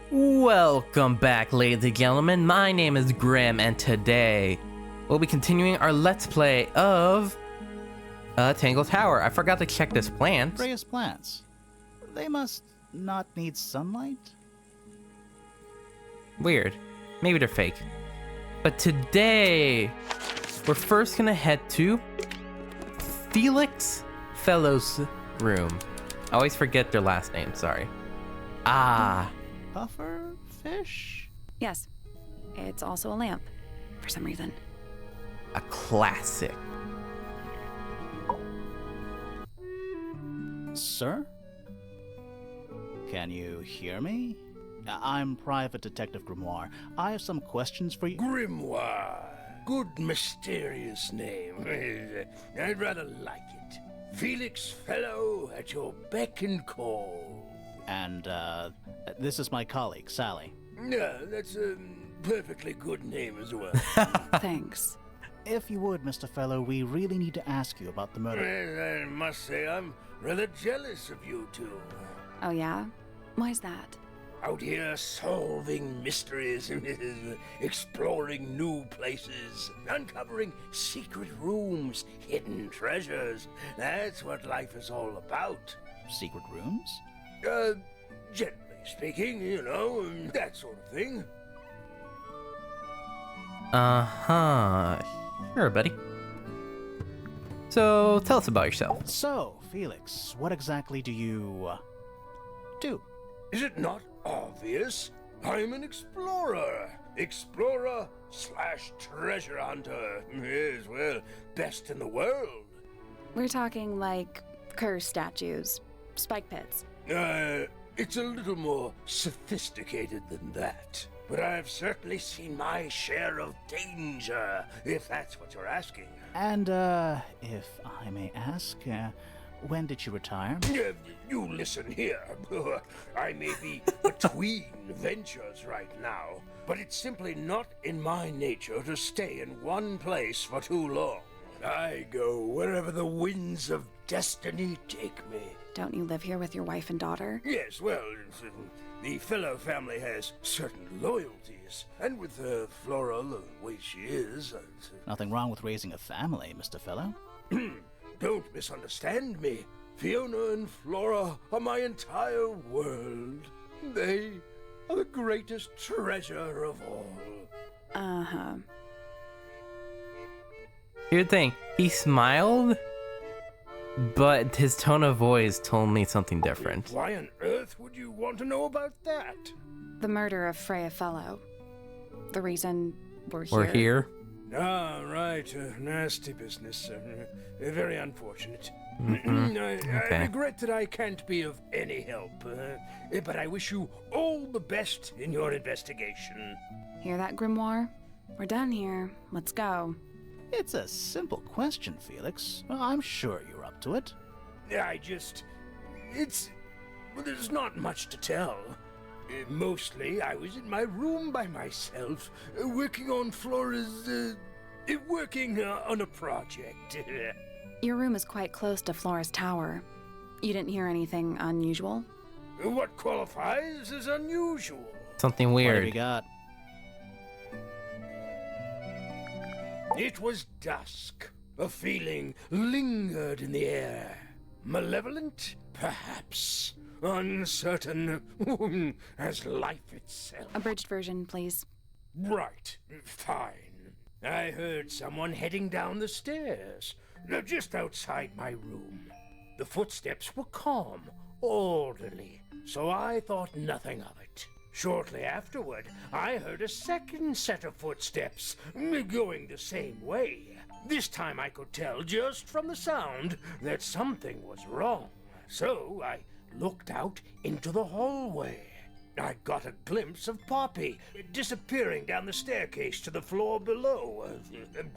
Welcome back, ladies and gentlemen. My name is Grimm, and today we'll be continuing our Let's Play of Tangle Tower. I forgot to check this plant. Freya's plants. They must not need sunlight? Weird. Maybe they're fake. But today, we're first gonna head to Felix Fellow's room. I always forget their last name, sorry. Puffer fish? Yes. It's also a lamp, for some reason. A classic. Sir? Can you hear me? I'm Private Detective Grimoire. I have some questions for you. Grimoire. Good mysterious name. I'd rather like it. Felix Fellow at your beck and call. And, this is my colleague, Sally. Yeah, that's a perfectly good name as well. Thanks. If you would, Mr. Fellow, we really need to ask you about the murder. Well, I must say I'm rather jealous of you two. Oh, yeah? Why's that? Out here solving mysteries, exploring new places, uncovering secret rooms, hidden treasures. That's what life is all about. Secret rooms? Generally speaking, you know, that sort of thing. Uh-huh. Sure, buddy. So, tell us about yourself. So, Felix, what exactly do you, do? Is it not obvious? I'm an explorer. Explorer / treasure hunter. Yes, well, best in the world. We're talking like curse statues, spike pits. It's a little more sophisticated than that. But I've certainly seen my share of danger, if that's what you're asking. And, if I may ask, when did you retire? You listen here. I may be between ventures right now, but it's simply not in my nature to stay in one place for too long. I go wherever the winds of destiny take me. Don't you live here with your wife and daughter? Yes, well, the Fellow family has certain loyalties, and with Flora the way she is... Nothing wrong with raising a family, Mr. Fellow. Don't misunderstand me. Fiona and Flora are my entire world. They are the greatest treasure of all. Uh-huh. Here's the thing. He smiled, but his tone of voice told me something different. Why on earth would you want to know about that? The murder of Freya Fellow. The reason we're here. We're here. Ah, right. Nasty business. Very unfortunate. Okay. I regret that I can't be of any help, but I wish you all the best in your investigation. Hear that, Grimoire? We're done here. Let's go. It's a simple question, Felix. I'm sure you're up to it. Well, there's not much to tell. Mostly, I was in my room by myself, working on Flora's, working on a project. Your room is quite close to Flora's tower. You didn't hear anything unusual? What qualifies as unusual? Something What do weird. we got? It was dusk. A feeling lingered in the air. Malevolent, perhaps. Uncertain, as life itself. Abridged version, please. Right, fine. I heard someone heading down the stairs, just outside my room. The footsteps were calm, orderly, so I thought nothing of it. Shortly afterward, I heard a second set of footsteps, going the same way. This time I could tell just from the sound that something was wrong. So I looked out into the hallway. I got a glimpse of Poppy disappearing down the staircase to the floor below.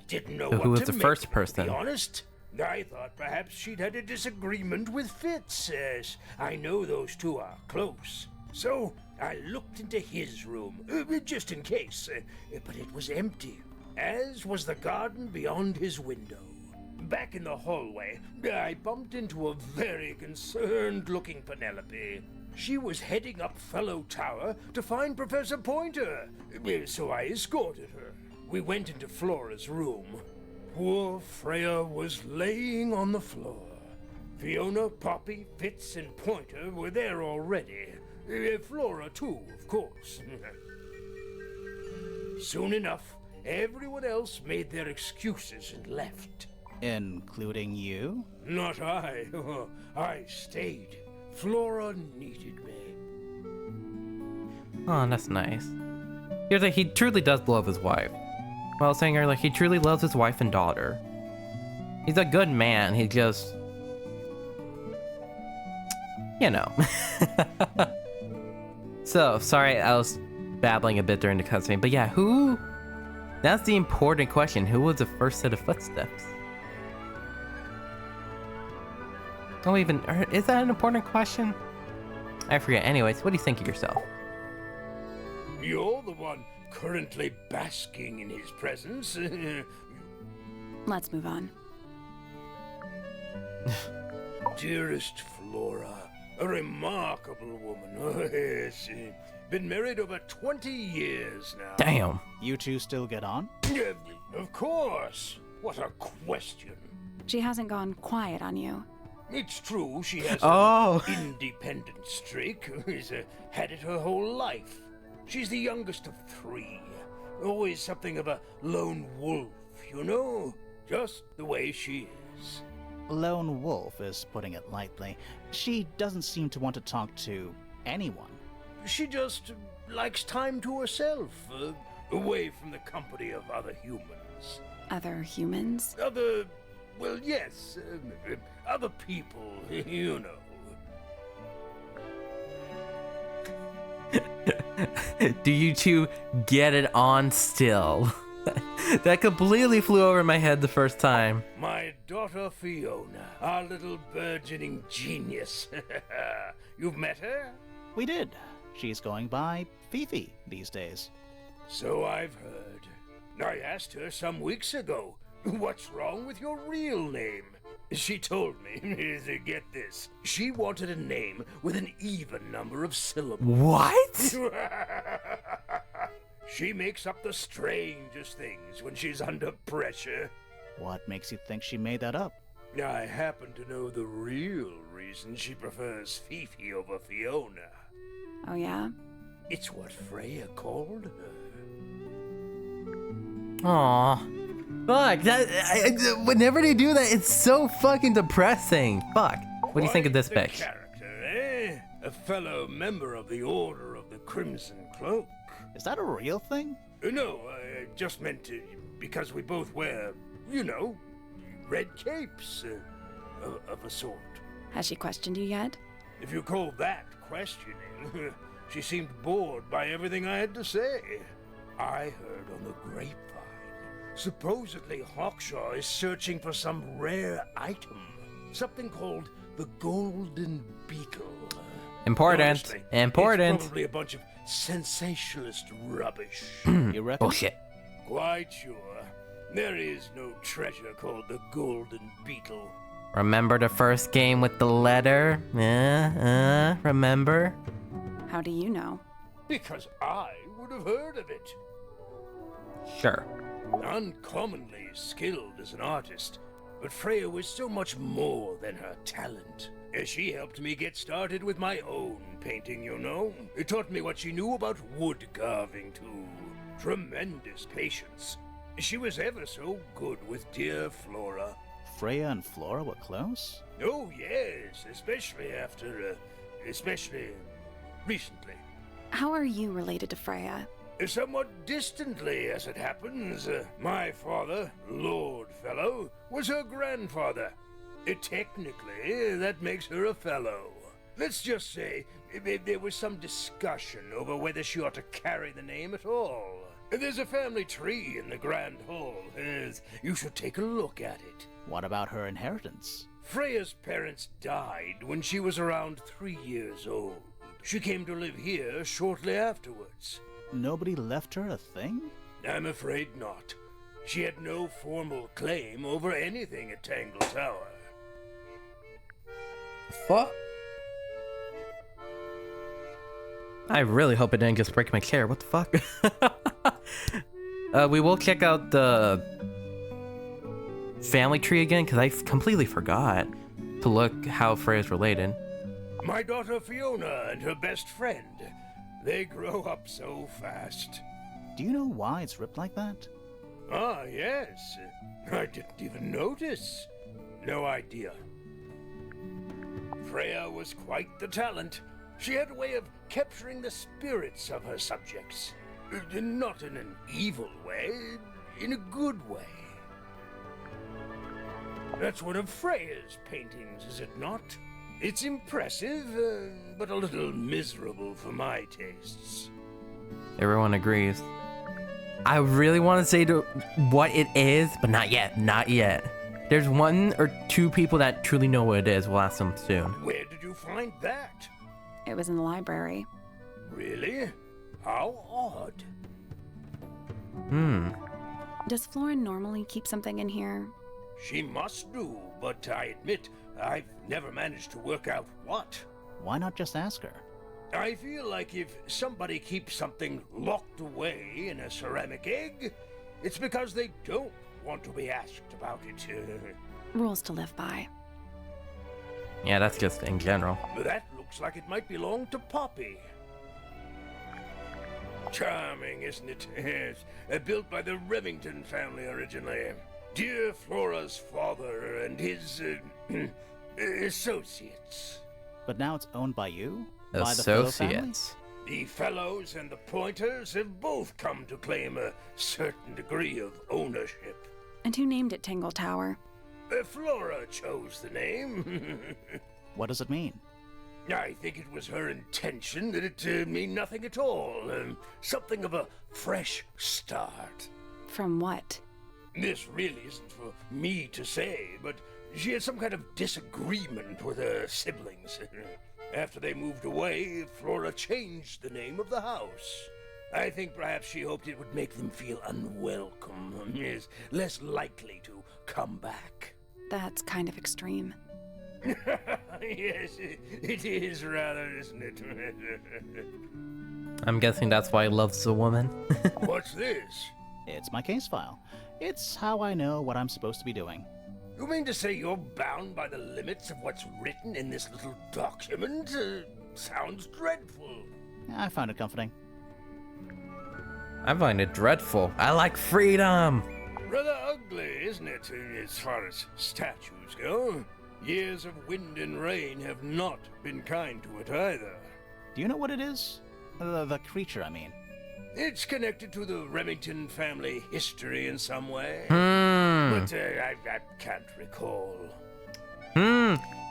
Didn't know So what who was to the make first of it, person? To be honest. I thought perhaps she'd had a disagreement with Fitz, as I know those two are close. So I looked into his room, just in case, but it was empty, as was the garden beyond his window. Back in the hallway, I bumped into a very concerned-looking Penelope. She was heading up Fellow Tower to find Professor Pointer, so I escorted her. We went into Flora's room. Poor Freya was laying on the floor. Fiona, Poppy, Fitz, and Pointer were there already. Flora too, of course. Soon enough, everyone else made their excuses and left. Including you? Not I. I stayed. Flora needed me. Oh, that's nice. Here's like he truly does love his wife. Well, I was saying earlier, he truly loves his wife and daughter. He's a good man. He just, you know. So sorry, I was babbling a bit during the cutscene, but yeah, who? That's the important question. Who was the first set of footsteps? Don't even. Is that an important question? I forget. Anyways, what do you think of yourself? You're the one currently basking in his presence. Let's move on. Dearest Flora, a remarkable woman. Oh, yes. Been married over 20 years now. Damn. You two still get on? Of course. What a question. She hasn't gone quiet on you. It's true, she has Oh. an independent streak. She's had it her whole life. She's the youngest of 3. Always something of a lone wolf, you know? Just the way she is. Lone wolf is putting it lightly. She doesn't seem to want to talk to anyone. She just likes time to herself, away from the company of other humans. Other humans? Well, yes, other people, you know. Do you two get it on still? That completely flew over my head the first time. My daughter Fiona, our little burgeoning genius. You've met her? We did. She's going by Fifi these days. So I've heard. I asked her some weeks ago, what's wrong with your real name? She told me, get this, she wanted a name with an even number of syllables. What? She makes up the strangest things when she's under pressure. What makes you think she made that up? I happen to know the real reason she prefers Fifi over Fiona. Oh, yeah? It's what Freya called her. Aw. Fuck, whenever they do that, it's so fucking depressing. Fuck. What do you think of this Quite the bitch? character, eh? A fellow member of the Order of the Crimson Cloak. Is that a real thing? No, I just meant to, because we both wear, you know, red capes of a sort. Has she questioned you yet? If you call that questioning, she seemed bored by everything I had to say. I heard on the grapevine, supposedly Hawkshaw is searching for some rare item, something called the Golden Beetle. Important. Honestly, Important. It's probably a bunch of sensationalist rubbish. You reckon? Bullshit. Quite sure. There is no treasure called the Golden Beetle. Remember the first game with the letter? Remember? How do you know? Because I would have heard of it. Sure. Uncommonly skilled as an artist, but Freya was so much more than her talent. She helped me get started with my own painting, you know. It taught me what she knew about wood carving, too. Tremendous patience. She was ever so good with dear Flora. Freya and Flora were close? Oh, yes, especially recently. How are you related to Freya? Somewhat distantly, as it happens. My father, Lord Fellow, was her grandfather. Technically, that makes her a fellow. Let's just say there was some discussion over whether she ought to carry the name at all. There's a family tree in the Grand Hall. You should take a look at it. What about her inheritance? Freya's parents died when she was around 3 years old. She came to live here shortly afterwards. Nobody left her a thing? I'm afraid not. She had no formal claim over anything at Tangle Tower. Fuck. I really hope it didn't just break my chair. What the fuck? We will check out the family tree again, because I completely forgot to look how Freya's related. My daughter Fiona and her best friend. They grow up so fast. Do you know why it's ripped like that? Ah, yes. I didn't even notice. No idea. Freya was quite the talent. She had a way of capturing the spirits of her subjects. Not in an evil way, in a good way. That's one of Freya's paintings, is it not? It's impressive, but a little miserable for my tastes. Everyone agrees. I really want to say what it is, but not yet. Not yet. There's one or two people that truly know what it is. We'll ask them soon. Where did you find that? It was in the library. Really? How odd. Does Flora normally keep something in here? She must do, but I admit I've never managed to work out what. Why not just ask her? I feel like if somebody keeps something locked away in a ceramic egg, it's because they don't want to be asked about it. Rules to live by. Yeah, that's just in general. That looks like it might belong to Poppy. Charming, isn't it? Yes. Built by the Remington family originally. Dear Flora's father and his associates. But now it's owned by you? By the Fellow family? Associates. The Fellows and the Pointers have both come to claim a certain degree of ownership. And who named it Tangle Tower? Flora chose the name. What does it mean? I think it was her intention that it mean nothing at all. Something of a fresh start. From what? This really isn't for me to say, but she had some kind of disagreement with her siblings. After they moved away, Flora changed the name of the house. I think perhaps she hoped it would make them feel unwelcome, is less likely to come back. That's kind of extreme. Yes, it is rather, isn't it? I'm guessing that's why he loves the woman. What's this? It's my case file. It's how I know what I'm supposed to be doing. You mean to say you're bound by the limits of what's written in this little document? Sounds dreadful. I found it comforting. I find it dreadful. I like freedom. Rather ugly, isn't it, as far as statues go? Years of wind and rain have not been kind to it either. Do you know what it is? The creature, I mean. It's connected to the Remington family history in some way. Hmm. But I can't recall.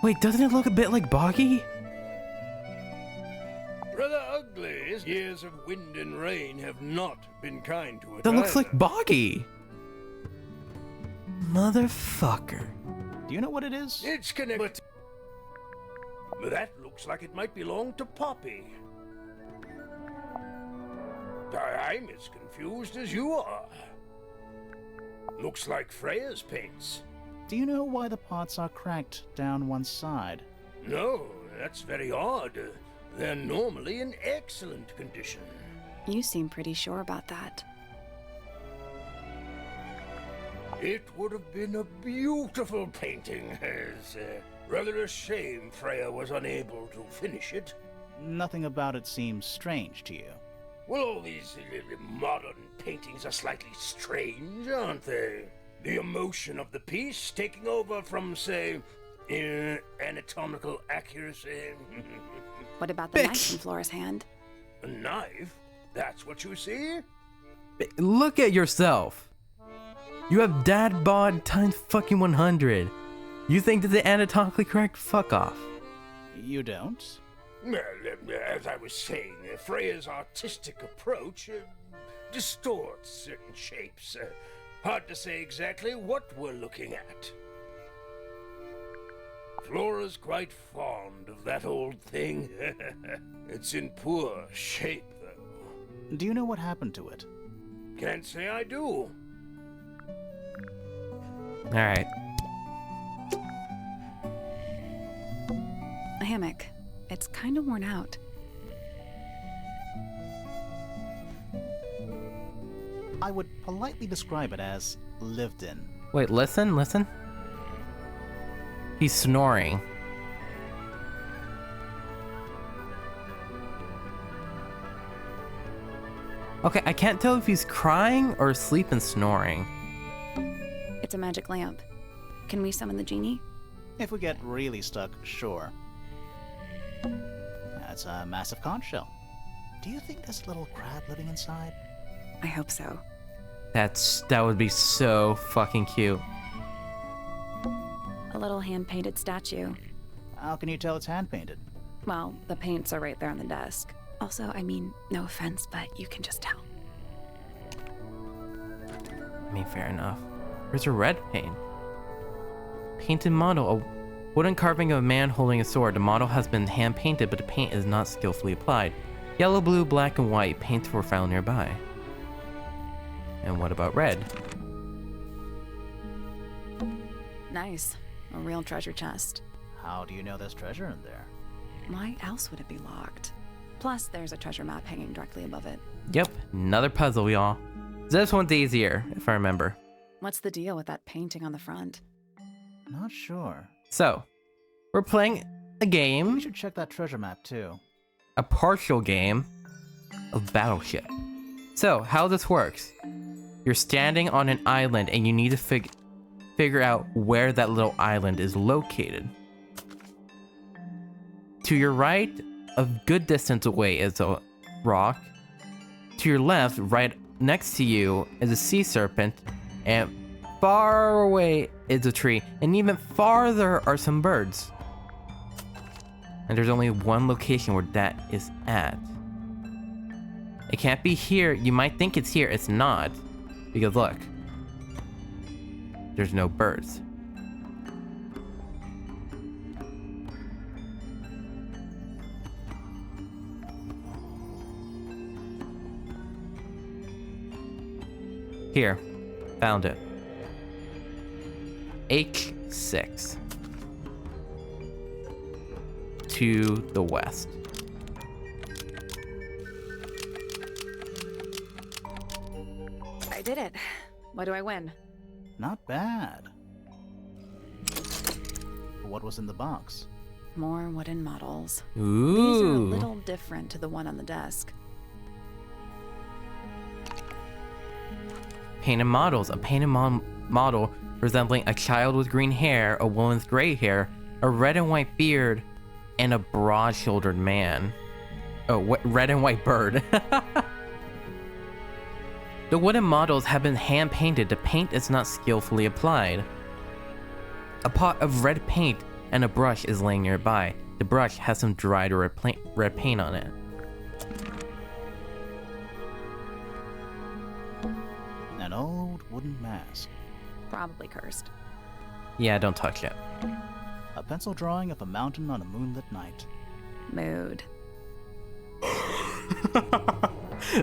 Wait, doesn't it look a bit like Boggy? Rather ugly, isn't it? Years of wind and rain have not been kind to it That looks either. like Boggy. Motherfucker. Do you know what it is? It's connected. But that looks like it might belong to Poppy. I'm as confused as you are. Looks like Freya's paints. Do you know why the pots are cracked down one side? No, that's very odd. They're normally in excellent condition. You seem pretty sure about that. It would have been a beautiful painting. It's rather a shame Freya was unable to finish it. Nothing about it seems strange to you. Well, all these modern paintings are slightly strange, aren't they? The emotion of the piece taking over from, say, anatomical accuracy. What about the knife in Flora's hand? A knife? That's what you see? Look at yourself. You have dad bod times fucking 100. You think this is anatomically correct? Fuck off. You don't? Well, as I was saying, Freya's artistic approach distorts certain shapes. Hard to say exactly what we're looking at. Flora's quite fond of that old thing. It's in poor shape, though. Do you know what happened to it? Can't say I do. Alright. A hammock. It's kind of worn out. I would politely describe it as lived in. Wait, listen. He's snoring. Okay, I can't tell if he's crying or asleep and snoring. It's a magic lamp. Can we summon the genie? If we get really stuck, sure. That's a massive conch shell. Do you think there's a little crab living inside? I hope so. That would be so fucking cute. A little hand-painted statue. How can you tell it's hand-painted? Well, the paints are right there on the desk. Also, I mean, no offense, but you can just tell. I mean, fair enough. Where's your red paint? Painted model. A wooden carving of a man holding a sword. The model has been hand-painted, but the paint is not skillfully applied. Yellow, blue, black, and white paints were found nearby. And what about red? Nice. A real treasure chest. How do you know there's treasure in there? Why else would it be locked? Plus, there's a treasure map hanging directly above it. Yep, another puzzle, y'all. This one's easier, if I remember. What's the deal with that painting on the front? Not sure. So, we're playing a We game, should check that treasure map too. a partial game of Battleship. So, how this works. You're standing on an island and you need to figure out where that little island is located. To your right, a good distance away is a rock. To your left, right next to you, is a sea serpent. And far away is a tree. And even farther are some birds. And there's only one location where that is at. It can't be here. You might think it's here. It's not. Because look. There's no birds. Here. Found it. H6. To the west. I did it. What do I win? Not bad. What was in the box? More wooden models. Ooh. These are a little different to the one on the desk. Painted models. A painted model resembling a child with green hair, a woman's gray hair, a red and white beard, and a broad-shouldered man. Oh, red and white bird. The wooden models have been hand-painted. The paint is not skillfully applied. A pot of red paint and a brush is laying nearby. The brush has some dried red paint on it. An old wooden mask. Probably cursed. Yeah, don't touch it. A pencil drawing of a mountain on a moonlit night. Mood.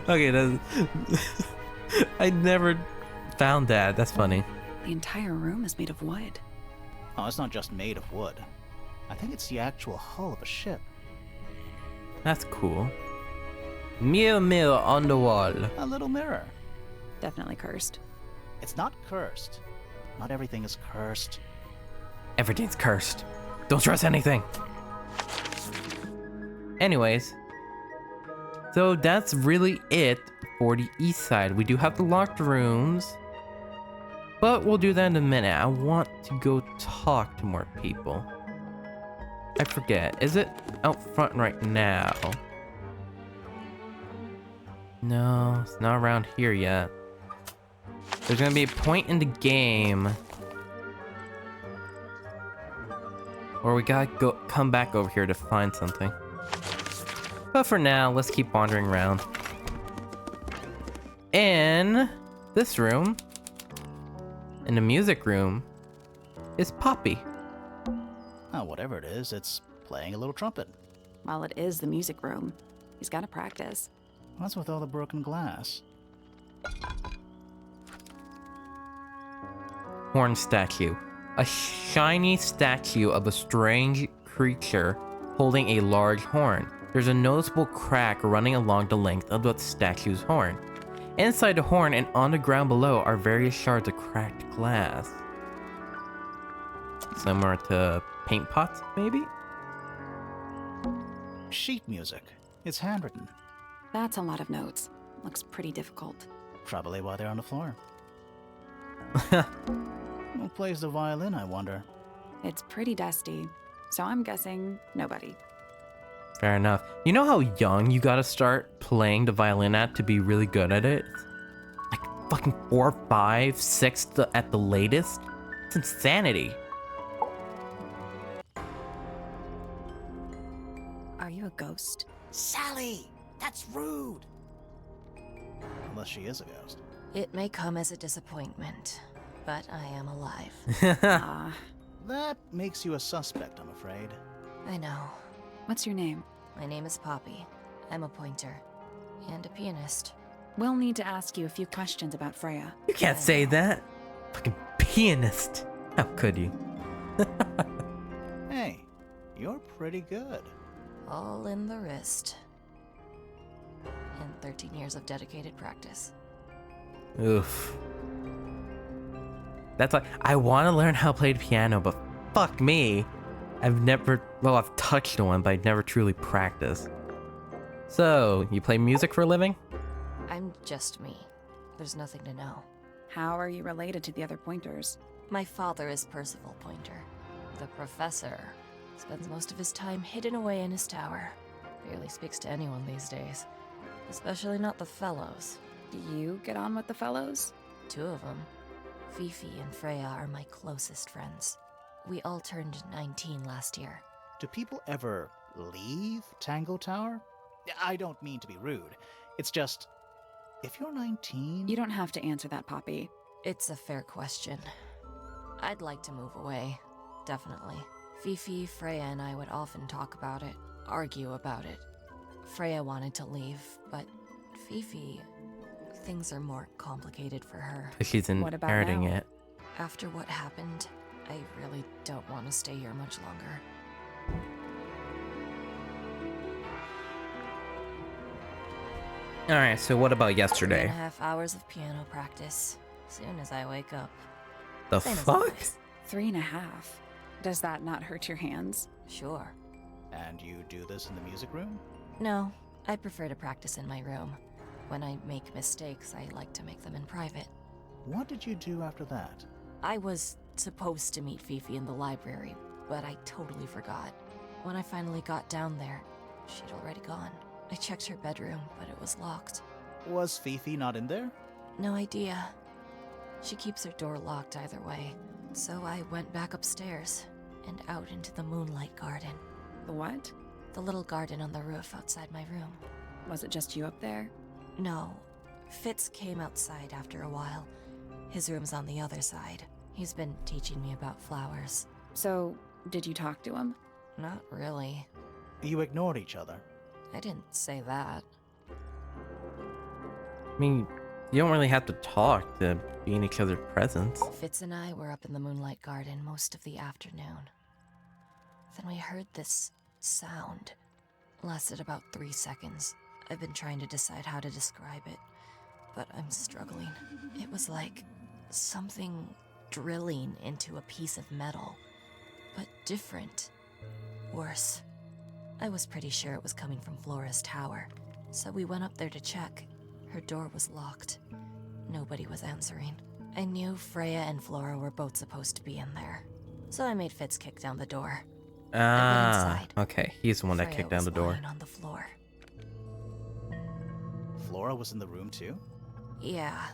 Okay, that's... I never found that. That's funny. The entire room is made of wood. Oh, it's not just made of wood. I think it's the actual hull of a ship. That's cool. Mirror on the wall. A little mirror. Definitely cursed. It's not cursed. Not everything is cursed. Everything's cursed. Don't trust anything. Anyways, so that's really it for the east side. We do have the locked rooms, but we'll do that in a minute. I want to go talk to more people. I forget. Is it out front right now? No, it's not around here yet. There's gonna be a point in the game where we gotta come back over here to find something. But for now, let's keep wandering around. In this room, in the music room, is Poppy. Oh, whatever it is, it's playing a little trumpet. Well, it is the music room. He's got to practice. What's with all the broken glass? Horn statue. A shiny statue of a strange creature holding a large horn. There's a noticeable crack running along the length of the statue's horn. Inside the horn and on the ground below are various shards of cracked glass. Similar to paint pots, maybe? Sheet music. It's handwritten. That's a lot of notes. Looks pretty difficult. Probably why they're on the floor. Who plays the violin, I wonder? It's pretty dusty, so I'm guessing nobody. Fair enough. You know how young you gotta start playing the violin at to be really good at it? Like fucking 4, 5, 6 at the latest? It's insanity. Are you a ghost? Sally! That's rude! Unless she is a ghost. It may come as a disappointment, but I am alive. Ah, That makes you a suspect, I'm afraid. I know. what's your name? My name is Poppy. I'm a pointer. And a pianist. We'll need to ask you a few questions about Freya. You can't say that. Fucking pianist. How could you? Hey, you're pretty good. All in the wrist. And 13 years of dedicated practice. Oof. That's like, I want to learn how to play the piano, but fuck me. I've touched one, but I've never truly practiced. So, you play music for a living? I'm just me. There's nothing to know. How are you related to the other pointers? My father is Percival Pointer. The professor spends most of his time hidden away in his tower. Barely speaks to anyone these days. Especially not the fellows. Do you get on with the fellows? 2 of them. Fifi and Freya are my closest friends. We all turned 19 last year. Do people ever leave Tangle Tower? I don't mean to be rude. It's just, if you're 19... You don't have to answer that, Poppy. It's a fair question. I'd like to move away, definitely. Fifi, Freya, and I would often talk about it, argue about it. Freya wanted to leave, but Fifi, things are more complicated for her. 'Cause she's What about inheriting now? it. After what happened, I really don't want to stay here much longer. Alright, so what about 3.5 yesterday? hours of piano practice, soon as I wake up. The Same as fuck? always. 3.5. Does that not hurt your hands? Sure. And you do this in the music room? No, I prefer to practice in my room. When I make mistakes, I like to make them in private. What did you do after that? I was supposed to meet Fifi in the library, but I totally forgot. When I finally got down there, she'd already gone. I checked her bedroom, but it was locked. Was Fifi not in there? No idea. She keeps her door locked either way. So I went back upstairs and out into the moonlight garden. The what? The little garden on the roof outside my room. Was it just you up there? No. Fitz came outside after a while. His room's on the other side. He's been teaching me about flowers. So, did you talk to him? Not really. You ignored each other. I didn't say that. I mean, you don't really have to talk to be in each other's presence. Fitz and I were up in the moonlight garden most of the afternoon. Then we heard this sound. Lasted about 3 seconds. I've been trying to decide how to describe it, but I'm struggling. It was like something drilling into a piece of metal, but different. Worse. I was pretty sure it was coming from Flora's tower, so we went up there to check. Her door was locked. Nobody was answering. I knew Freya and Flora were both supposed to be in there, so I made Fitz kick down the door. I went Ah, inside. okay. He's the one that Freya kicked down was the door. lying on the floor. Flora was in the room too? Yeah.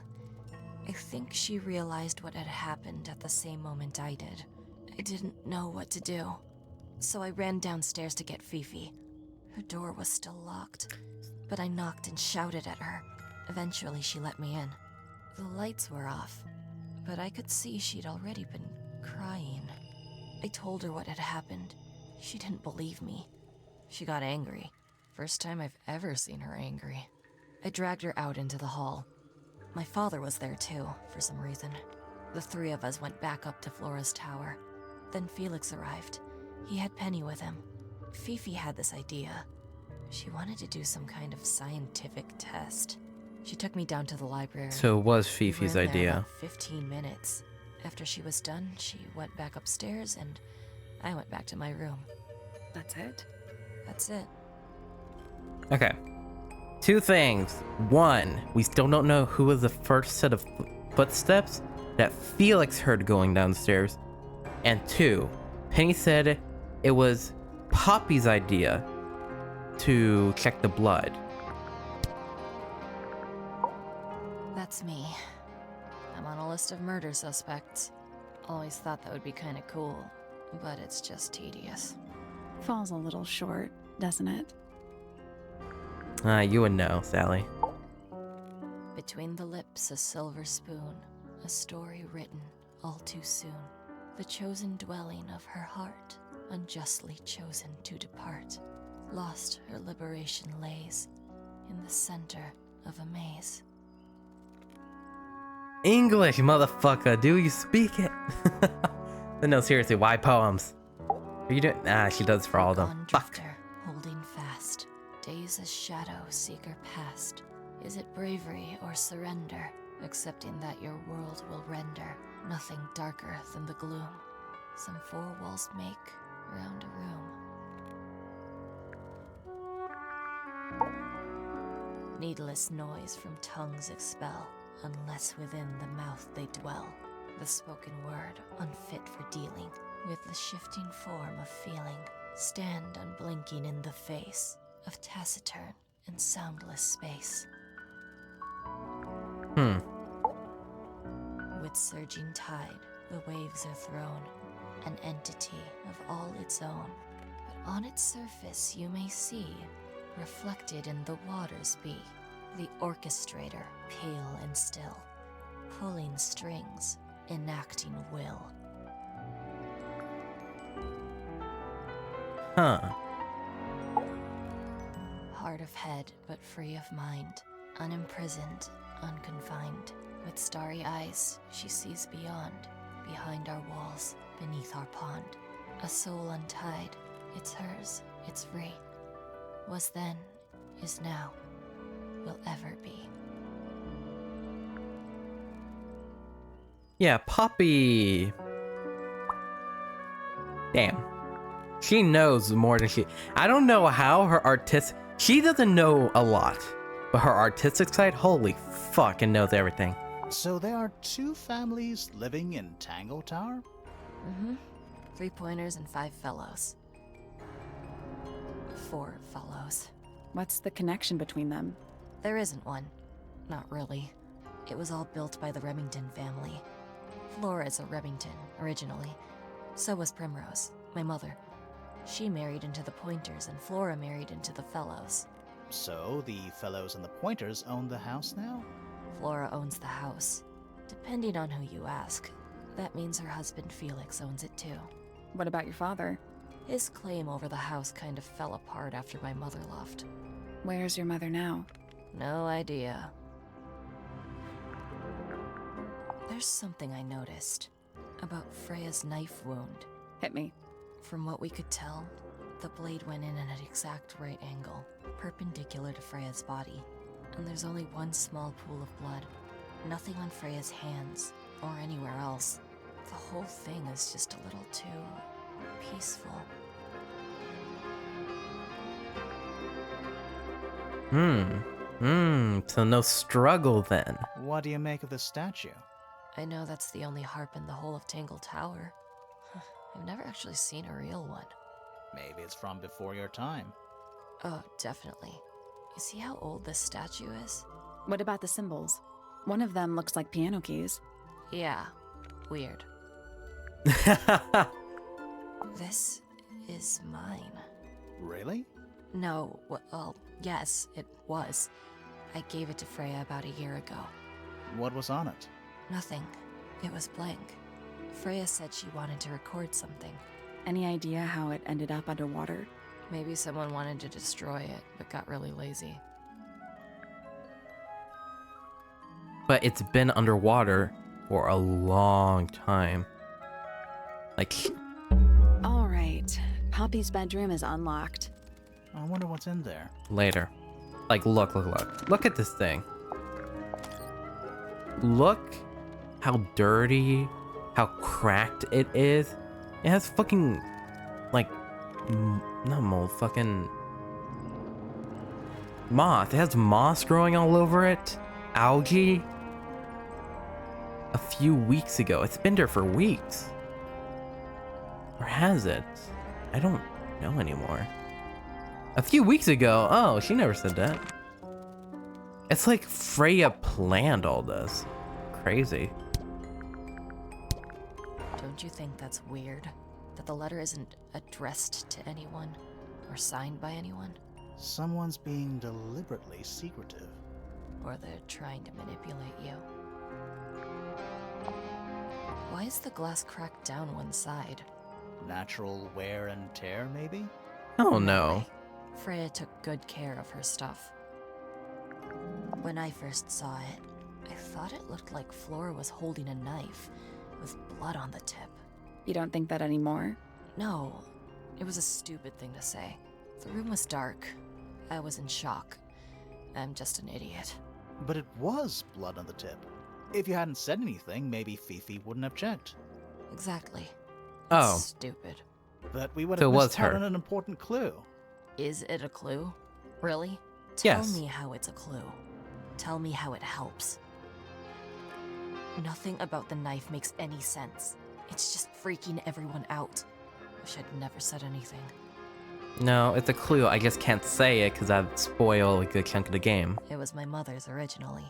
I think she realized what had happened at the same moment I did. I didn't know what to do, so I ran downstairs to get Fifi. Her door was still locked, but I knocked and shouted at her. Eventually, she let me in. The lights were off, but I could see she'd already been crying. I told her what had happened. She didn't believe me. She got angry. First time I've ever seen her angry. I dragged her out into the hall. My father was there too, for some reason. The 3 of us went back up to Flora's tower. Then Felix arrived. He had Penny with him. Fifi had this idea. She wanted to do some kind of scientific test. She took me down to the library. So it was We were Fifi's in there idea. about 15 minutes. After she was done, she went back upstairs and I went back to my room. That's it? That's it. Okay. Two things. One, we still don't know who was the first set of footsteps that Felix heard going downstairs. And two, Penny said it was Poppy's idea to check the blood. That's me. I'm on a list of murder suspects. Always thought that would be kind of cool, but it's just tedious. Falls a little short, doesn't it? You would know, Sally. Between the lips, a silver spoon, a story written all too soon. The chosen dwelling of her heart, unjustly chosen to depart. Lost her liberation lays in the center of a maze. English, motherfucker. Do you speak it? But no, seriously, why poems? Are you doing? She does for all of them. Gone Fuck. drifter, holding fast. Days as shadow seeker past. Is it bravery or surrender? Accepting that your world will render nothing darker than the gloom. Some four walls make round a room. Needless noise from tongues expel, unless within the mouth they dwell. The spoken word unfit for dealing with the shifting form of feeling. Stand unblinking in the face of taciturn and soundless space. With surging tide, the waves are thrown, an entity of all its own. But on its surface you may see, reflected in the waters be, the orchestrator, pale and still, pulling strings, enacting will. Huh. Hard of head, but free of mind, unimprisoned, unconfined. With starry eyes, she sees beyond, behind our walls, beneath our pond. A soul untied, it's hers, it's free. Was then, is now, will ever be. Yeah, Poppy. Damn. She knows more than she. I don't know how her artistic. She doesn't know a lot, but her artistic side, holy fucking knows everything. So there are two families living in Tangle Tower? 3 pointers and 5 fellows. 4 fellows. What's the connection between them? There isn't one. Not really. It was all built by the Remington family. Flora is a Remington, originally. So was Primrose, my mother. She married into the Pointers, and Flora married into the Fellows. So the Fellows and the Pointers own the house now? Flora owns the house. Depending on who you ask, that means her husband Felix owns it too. What about your father? His claim over the house kind of fell apart after my mother left. Where's your mother now? No idea. There's something I noticed about Freya's knife wound. Hit me. From what we could tell, the blade went in at an exact right angle, perpendicular to Freya's body. And there's only one small pool of blood. Nothing on Freya's hands, or anywhere else. The whole thing is just a little too peaceful. So no struggle then. What do you make of the statue? I know that's the only harp in the whole of Tangle Tower. I've never actually seen a real one. Maybe it's from before your time. Oh, definitely. You see how old this statue is? What about the symbols? One of them looks like piano keys. Yeah, weird. This is mine. Really? No, well, yes, it was. I gave it to Freya about a year ago. What was on it? Nothing. It was blank. Freya said she wanted to record something. Any idea how it ended up underwater? Maybe someone wanted to destroy it, but got really lazy. But it's been underwater for a long time. Like, All right. Poppy's bedroom is unlocked. I wonder what's in there. later. Like, look. Look at this thing. look how dirty, how cracked it is. It has fucking, like, not mold, fucking moss. It has moss growing all over it. Algae. A few weeks ago. It's been there for weeks. Or has it? I don't know anymore. A few weeks ago? Oh, she never said that. It's like Freya planned all this. Crazy. Don't you think that's weird? That the letter isn't addressed to anyone or signed by anyone? Someone's being deliberately secretive. Or they're trying to manipulate you? Why is the glass cracked down one side? Natural wear and tear, maybe? Oh no. Freya took good care of her stuff. When I first saw it, I thought it looked like Flora was holding a knife with blood on the tip. You don't think that anymore? No, it was a stupid thing to say. The room was dark. I was in shock. I'm just an idiot. But it was blood on the tip. If you hadn't said anything, maybe Fifi wouldn't have checked. Exactly. Oh. It's stupid. But we would So have it was missed out her. on an important clue. Is it a clue? Really? Tell Yes. me how it's a clue. Tell me how it helps. Nothing about the knife makes any sense. It's just freaking everyone out. Wish I'd never said anything. No, it's a clue. I just can't say it because I'd spoil a good chunk of the game. It was my mother's originally.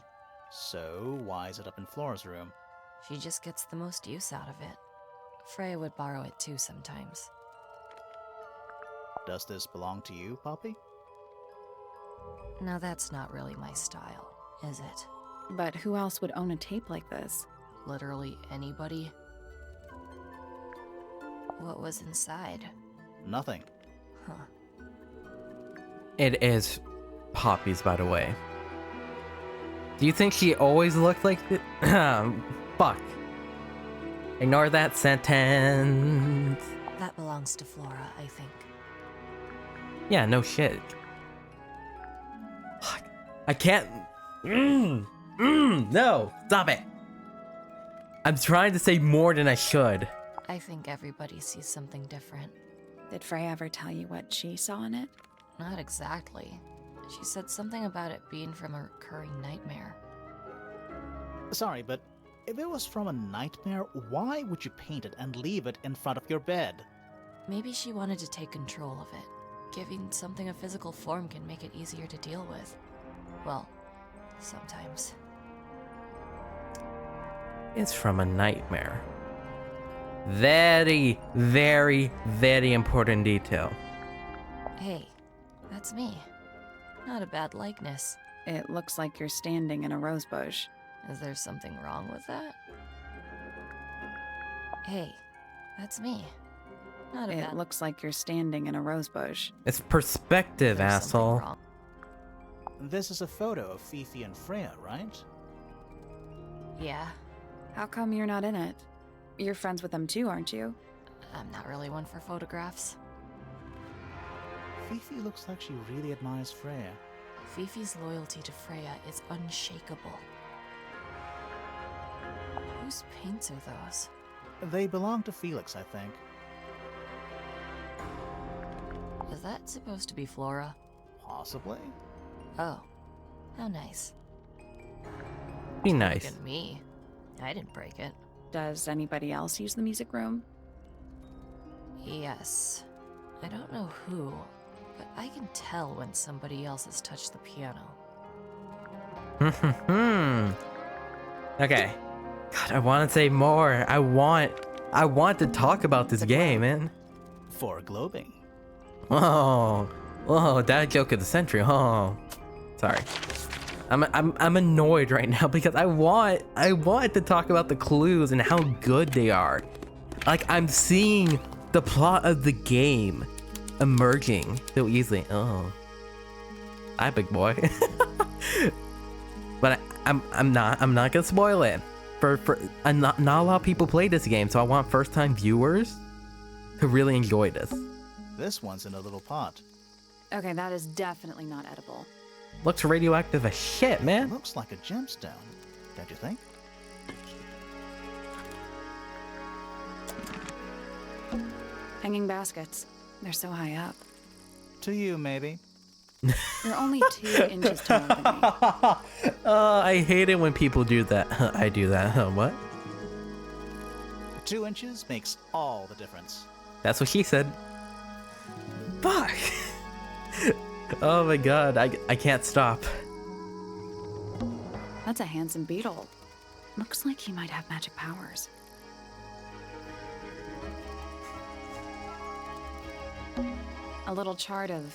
So, why is it up in Flora's room? She just gets the most use out of it. Freya would borrow it too sometimes. Does this belong to you, Poppy? Now that's not really my style, is it? But who else would own a tape like this? Literally anybody? What was inside? Nothing. Huh. It is Poppy's, by the way. Do you think she always looked like this? Fuck. Ignore that sentence. That belongs to Flora, I think. Yeah, no shit. Fuck. I can't. No, stop it. I'm trying to say more than I should. I think everybody sees something different. Did Freya ever tell you what she saw in it? Not exactly. She said something about it being from a recurring nightmare. Sorry, but if it was from a nightmare, why would you paint it and leave it in front of your bed? Maybe she wanted to take control of it. Giving something a physical form can make it easier to deal with. Well, sometimes. It's from a nightmare. Very, very, very important detail. Hey, that's me. Not a bad likeness. It looks like you're standing in a rose bush. Is there something wrong with that? Hey, that's me. Not a It bad... looks like you're standing in a rose bush. It's perspective, There's something asshole. wrong. This is a photo of Fifi and Freya, right? Yeah, How come you're not in it? You're friends with them too, aren't you? I'm not really one for photographs. Fifi looks like she really admires Freya. Fifi's loyalty to Freya is unshakable. Whose paints are those? They belong to Felix, I think. Is that supposed to be Flora? Possibly? Oh, how nice. Be nice. Look at me. I didn't break it. Does anybody else use the music room? Yes. I don't know who, but I can tell when somebody else has touched the piano. Okay. God, I want to say more. I want to talk about this game, man. For globing. Whoa, that joke of the century. Oh, sorry. I'm annoyed right now because I want to talk about the clues and how good they are. Like, I'm seeing the plot of the game emerging so easily. Oh, hi, big boy. But I'm not gonna spoil it. For not a lot of people play this game, so I want first time viewers to really enjoy this. This one's in a little pot. Okay, that is definitely not edible. Looks radioactive as shit, man. Looks like a gemstone, don't you think? Hanging baskets. They're so high up. To you, maybe. You're only 2 inches taller than me. I hate it when people do that. I do that. What? 2 inches makes all the difference. That's what she said. Fuck. Oh my god, I can't stop. That's a handsome beetle. Looks like he might have magic powers. A little chart of,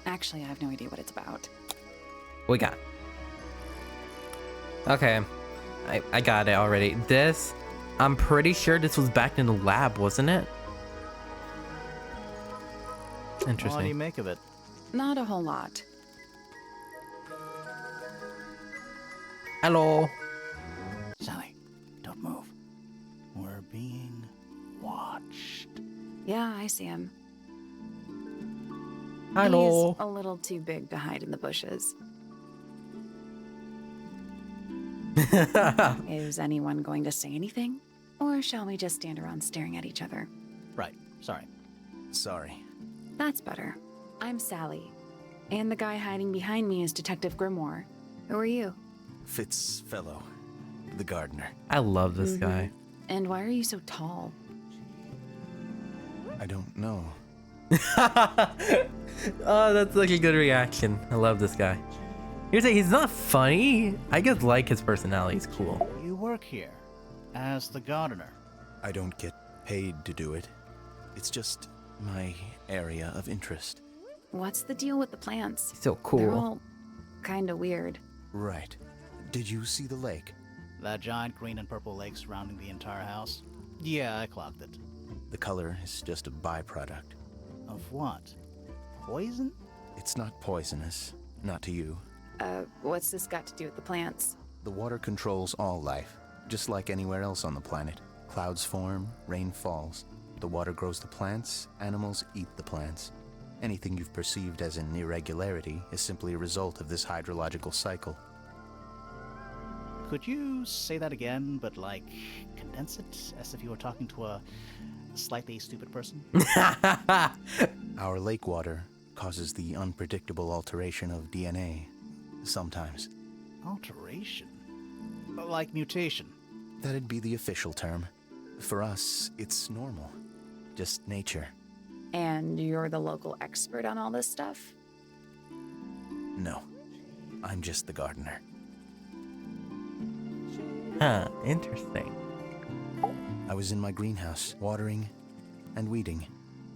actually, I have no idea what it's about. We got. Okay. I got it already. This, I'm pretty sure this was back in the lab, wasn't it? What do you Interesting. make of it? Not a whole lot. Hello. Sally, don't move. We're being watched. Yeah, I see him. Hello. He's a little too big to hide in the bushes. Is anyone going to say anything? Or shall we just stand around staring at each other? Right, sorry. Sorry. That's better. I'm Sally. And the guy hiding behind me is Detective Grimoire. Who are you? Fitzfellow, the gardener. I love this guy. And why are you so tall? I don't know. Oh, that's like a good reaction. I love this guy. He's not funny. I just like his personality. He's cool. You work here as the gardener. I don't get paid to do it. It's just my area of interest. What's the deal with the plants? He's so They're cool. all kinda weird. Right. Did you see the lake? That giant green and purple lake surrounding the entire house? Yeah, I clocked it. The color is just a byproduct. Of what? Poison? It's not poisonous. Not to you. What's this got to do with the plants? The water controls all life, just like anywhere else on the planet. Clouds form, rain falls. The water grows the plants, animals eat the plants. Anything you've perceived as an irregularity is simply a result of this hydrological cycle. Could you say that again, but like condense it as if you were talking to a slightly stupid person? Our lake water causes the unpredictable alteration of DNA. Sometimes. Alteration? Like mutation? That'd be the official term. For us, it's normal. Just nature. And you're the local expert on all this stuff? No. I'm just the gardener. Huh, interesting. I was in my greenhouse, watering and weeding.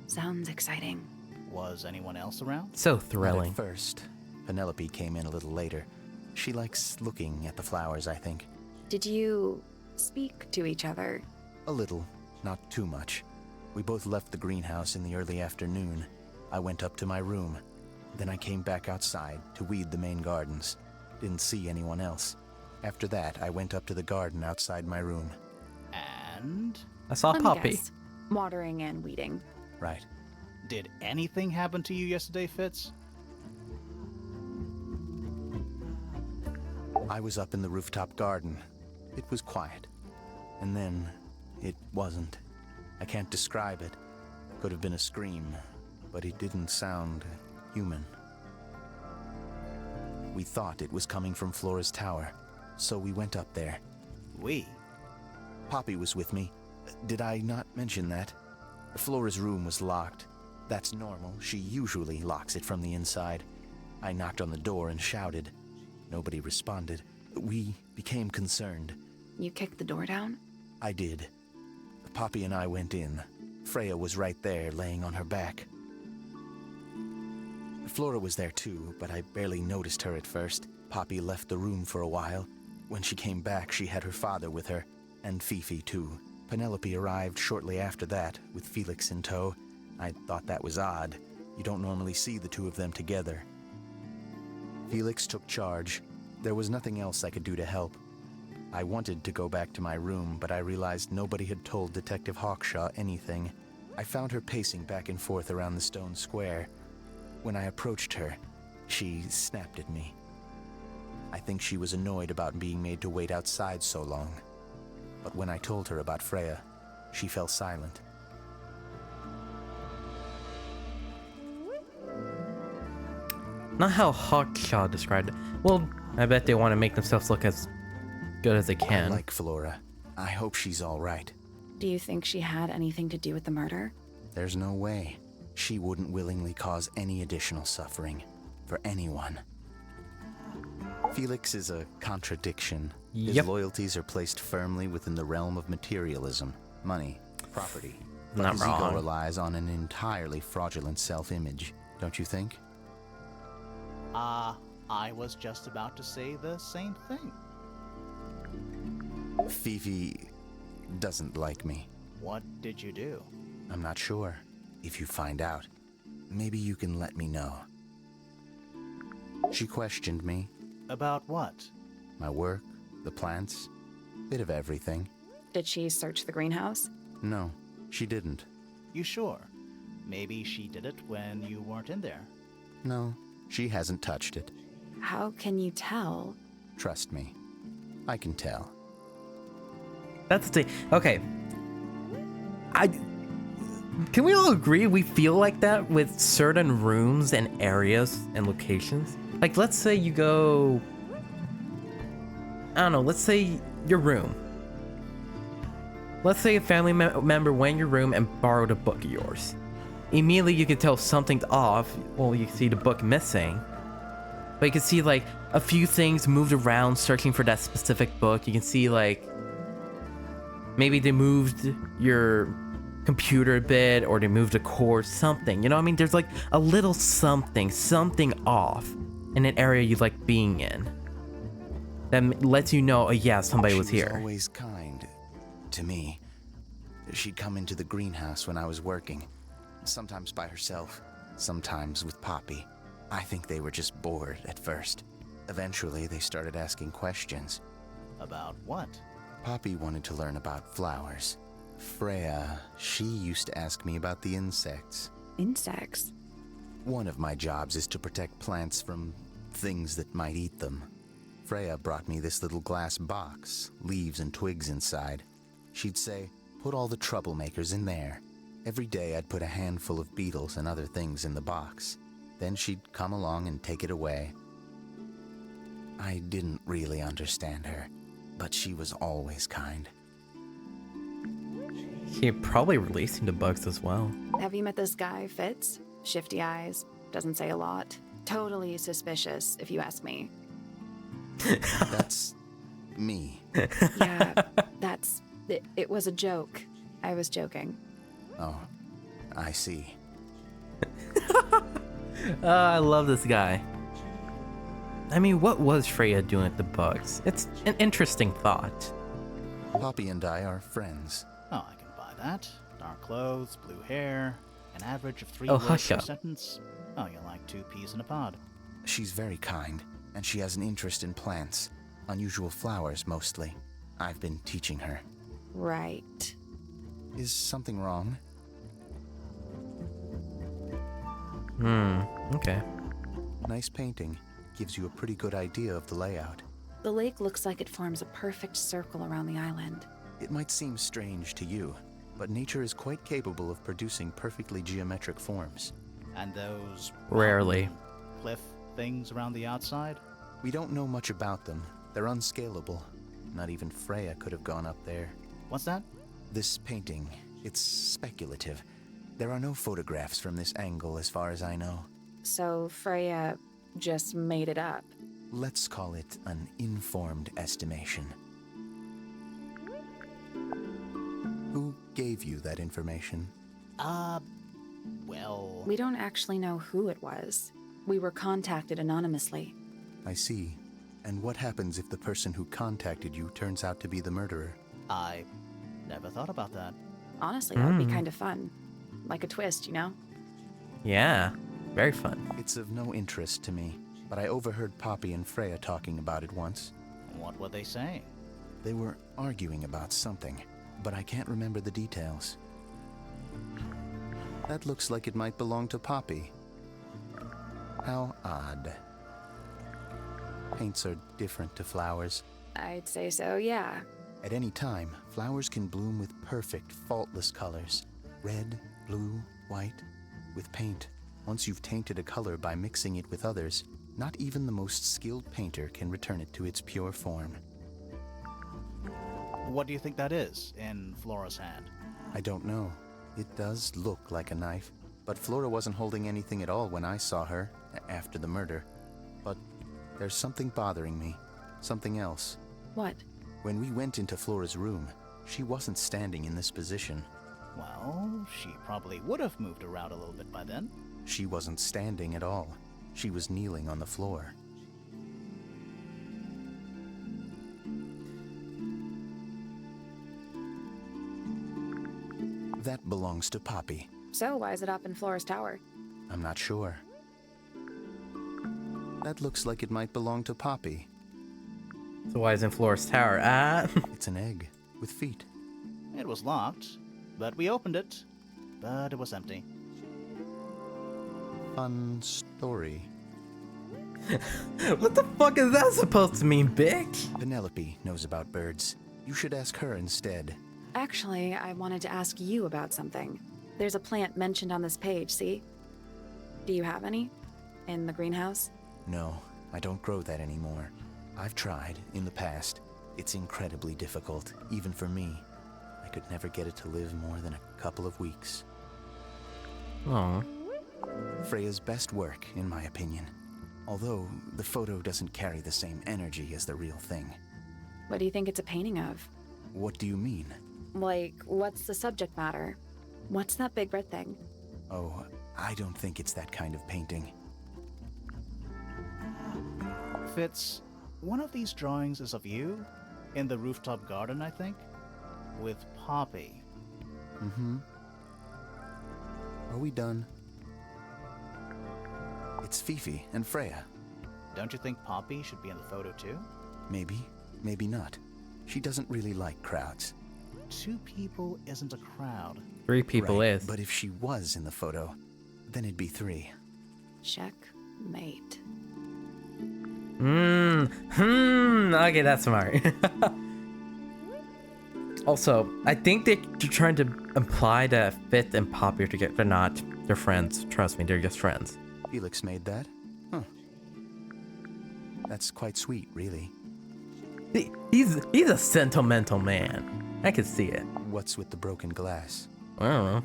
Sounds exciting. Was anyone else around? So Not thrilling. at first. Penelope came in a little later. She likes looking at the flowers, I think. Did you speak to each other? A little, not too much. We both left the greenhouse in the early afternoon. I went up to my room. Then I came back outside to weed the main gardens. Didn't see anyone else. After that, I went up to the garden outside my room. And? I saw Let me Poppy. guess. Watering and weeding. Right. Did anything happen to you yesterday, Fitz? I was up in the rooftop garden. It was quiet. And then, it wasn't. I can't describe it. Could have been a scream, but it didn't sound human. We thought it was coming from Flora's tower, so we went up there. We? Poppy was with me. Did I not mention that? Flora's room was locked. That's normal. She usually locks it from the inside. I knocked on the door and shouted. Nobody responded. We became concerned. You kicked the door down? I did. Poppy and I went in. Freya was right there, laying on her back. Flora was there too, but I barely noticed her at first. Poppy left the room for a while. When she came back, she had her father with her, and Fifi too. Penelope arrived shortly after that, with Felix in tow. I thought that was odd. You don't normally see the two of them together. Felix took charge. There was nothing else I could do to help. I wanted to go back to my room, but I realized nobody had told Detective Hawkshaw anything. I found her pacing back and forth around the stone square. When I approached her, she snapped at me. I think she was annoyed about being made to wait outside so long. But when I told her about Freya, she fell silent. Not how Hawkshaw described it. Well, I bet they want to make themselves look as good as they I can. like Flora. I hope she's all right. Do you think she had anything to do with the murder? There's no way. She wouldn't willingly cause any additional suffering for anyone. Felix is a contradiction. His Yep. loyalties are placed firmly within the realm of materialism, money, property. But Not his wrong. ego relies on an entirely fraudulent self-image, don't you think? I was just about to say the same thing. Fifi doesn't like me. What did you do? I'm not sure. If you find out, maybe you can let me know. She questioned me, About what? my work, the plants, bit of everything. Did she search the greenhouse? No, she didn't. You sure? Maybe she did it when you weren't in there. No, she hasn't touched it. How can you tell? Trust me, I can tell. That's the okay. Can we all agree we feel like that with certain rooms and areas and locations? Like, let's say you go, I don't know, let's say your room. Let's say a family member went in your room and borrowed a book of yours. Immediately you can tell something's off. Well, you can see the book missing. But you can see like a few things moved around searching for that specific book. You can see like maybe they moved your computer a bit, or they moved a cord, something. You know what I mean? There's like a little something off in an area you like being in. That lets you know, oh yeah, somebody was She here. was always kind to me. She'd come into the greenhouse when I was working. Sometimes by herself, sometimes with Poppy. I think they were just bored at first. Eventually, they started asking questions. About what? Poppy wanted to learn about flowers. Freya, she used to ask me about the insects. Insects? One of my jobs is to protect plants from things that might eat them. Freya brought me this little glass box, leaves and twigs inside. She'd say, put all the troublemakers in there. Every day I'd put a handful of beetles and other things in the box. Then she'd come along and take it away. I didn't really understand her, but she was always kind. You're probably releasing the bugs as well. Have you met this guy, Fitz? Shifty eyes, doesn't say a lot. Totally suspicious, if you ask me. That's me. Yeah, it was a joke. I was joking. Oh, I see. I love this guy. I mean, what was Freya doing with the bugs? It's an interesting thought. Poppy and I are friends. Oh, I can buy that. Dark clothes, blue hair, an average of 3 Oh, words hush per up. sentence. Oh, you're like 2 peas in a pod. She's very kind, and she has an interest in plants. Unusual flowers, mostly. I've been teaching her. Right. Is something wrong? Okay. Nice painting. Gives you a pretty good idea of the layout. The lake looks like it forms a perfect circle around the island. It might seem strange to you, but nature is quite capable of producing perfectly geometric forms. And those Rarely. mountain, cliff things around the outside? We don't know much about them. They're unscalable. Not even Freya could have gone up there. What's that? This painting, it's speculative. There are no photographs from this angle as far as I know. So Freya just made it up. Let's call it an informed estimation. Who gave you that information? Well... We don't actually know who it was. We were contacted anonymously. I see. And what happens if the person who contacted you turns out to be the murderer? I never thought about that. Honestly, that would be kind of fun. Like a twist, you know? Yeah, very fun. It's of no interest to me, but I overheard Poppy and Freya talking about it once. What were they saying? They were arguing about something, but I can't remember the details. That looks like it might belong to Poppy. How odd. Paints are different to flowers. I'd say so, yeah. At any time, flowers can bloom with perfect, faultless colors. Red, blue, white. With paint, Once you've tainted a color by mixing it with others, not even the most skilled painter can return it to its pure form. What do you think that is in Flora's hand? I don't know. It does look like a knife, but Flora wasn't holding anything at all when I saw her, after the murder. But there's something bothering me. Something else. What? When we went into Flora's room, she wasn't standing in this position. Well, she probably would have moved around a little bit by then. She wasn't standing at all. She was kneeling on the floor. That belongs to Poppy. So why is it up in Flora's tower? I'm not sure. That looks like it might belong to Poppy. So why is in Flora's tower? It's an egg with feet. It was locked, but we opened it, but it was empty. Fun story. What the fuck is that supposed to mean, Big? Penelope knows about birds. You should ask her instead. Actually, I wanted to ask you about something. There's a plant mentioned on this page, see? Do you have any? In the greenhouse? No, I don't grow that anymore. I've tried in the past. It's incredibly difficult, even for me. I could never get it to live more than a couple of weeks. Oh. Freya's best work, in my opinion. Although the photo doesn't carry the same energy as the real thing. What do you think it's a painting of? What do you mean? Like, what's the subject matter? What's that big red thing? Oh, I don't think it's that kind of painting. Fitz, one of these drawings is of you, in the rooftop garden, I think, with Poppy. Mm-hmm. Are we done? It's Fifi and Freya. Don't you think Poppy should be in the photo too? Maybe, maybe not. She doesn't really like crowds. 2 people isn't a crowd. 3 people Right, is. but if she was in the photo, then it'd be 3. Checkmate. Okay, that's smart. Also, I think they're trying to imply that Fitz and Poppy are together. They're not. They're friends. Trust me, they're just friends. Felix made that? Huh. That's quite sweet, really. He's a sentimental man. I can see it. What's with the broken glass? I don't know.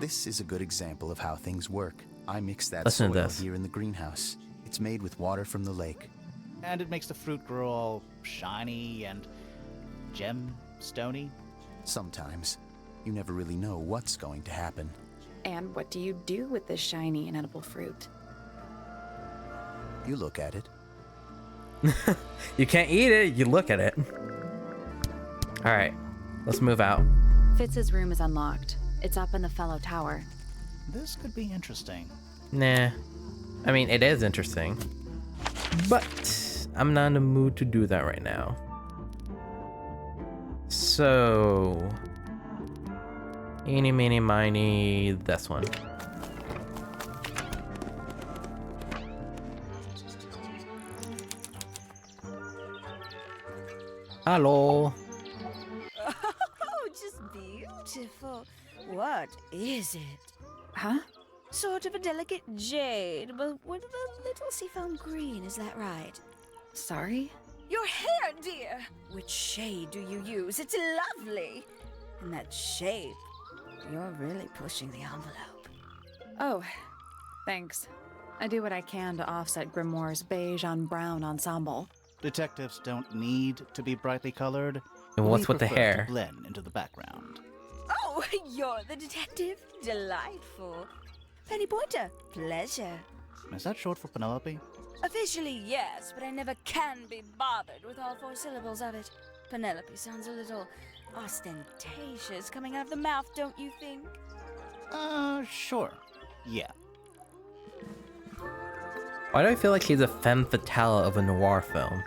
This is a good example of how things work. I mixed that Listen to soil this. here in the greenhouse. It's made with water from the lake. And it makes the fruit grow all shiny and gem-stony. Sometimes. You never really know what's going to happen. And what do you do with this shiny and edible fruit? You look at it. You can't eat it, you look at it. Alright, let's move out. Fitz's room is unlocked. It's up in the fellow tower. This could be interesting. Nah. I mean, it is interesting. But I'm not in the mood to do that right now. So... eeny, meeny, miny, this one. Hello. Oh, just beautiful. What is it? Huh? Sort of a delicate jade, but with a little seafoam green, is that right? Sorry? Your hair, dear! Which shade do you use? It's lovely! And that shape, you're really pushing the envelope. Oh, thanks. I do what I can to offset Grimoire's beige on brown ensemble. Detectives don't need to be brightly colored. And what's We with the prefer hair? to blend into the background. Oh, you're the detective? Delightful. Penny Pointer, pleasure. Is that short for Penelope? Officially, yes, but I never can be bothered with all 4 syllables of it. Penelope sounds a little ostentatious coming out of the mouth, don't you think? Sure. Yeah. Why do I feel like he's a femme fatale of a noir film?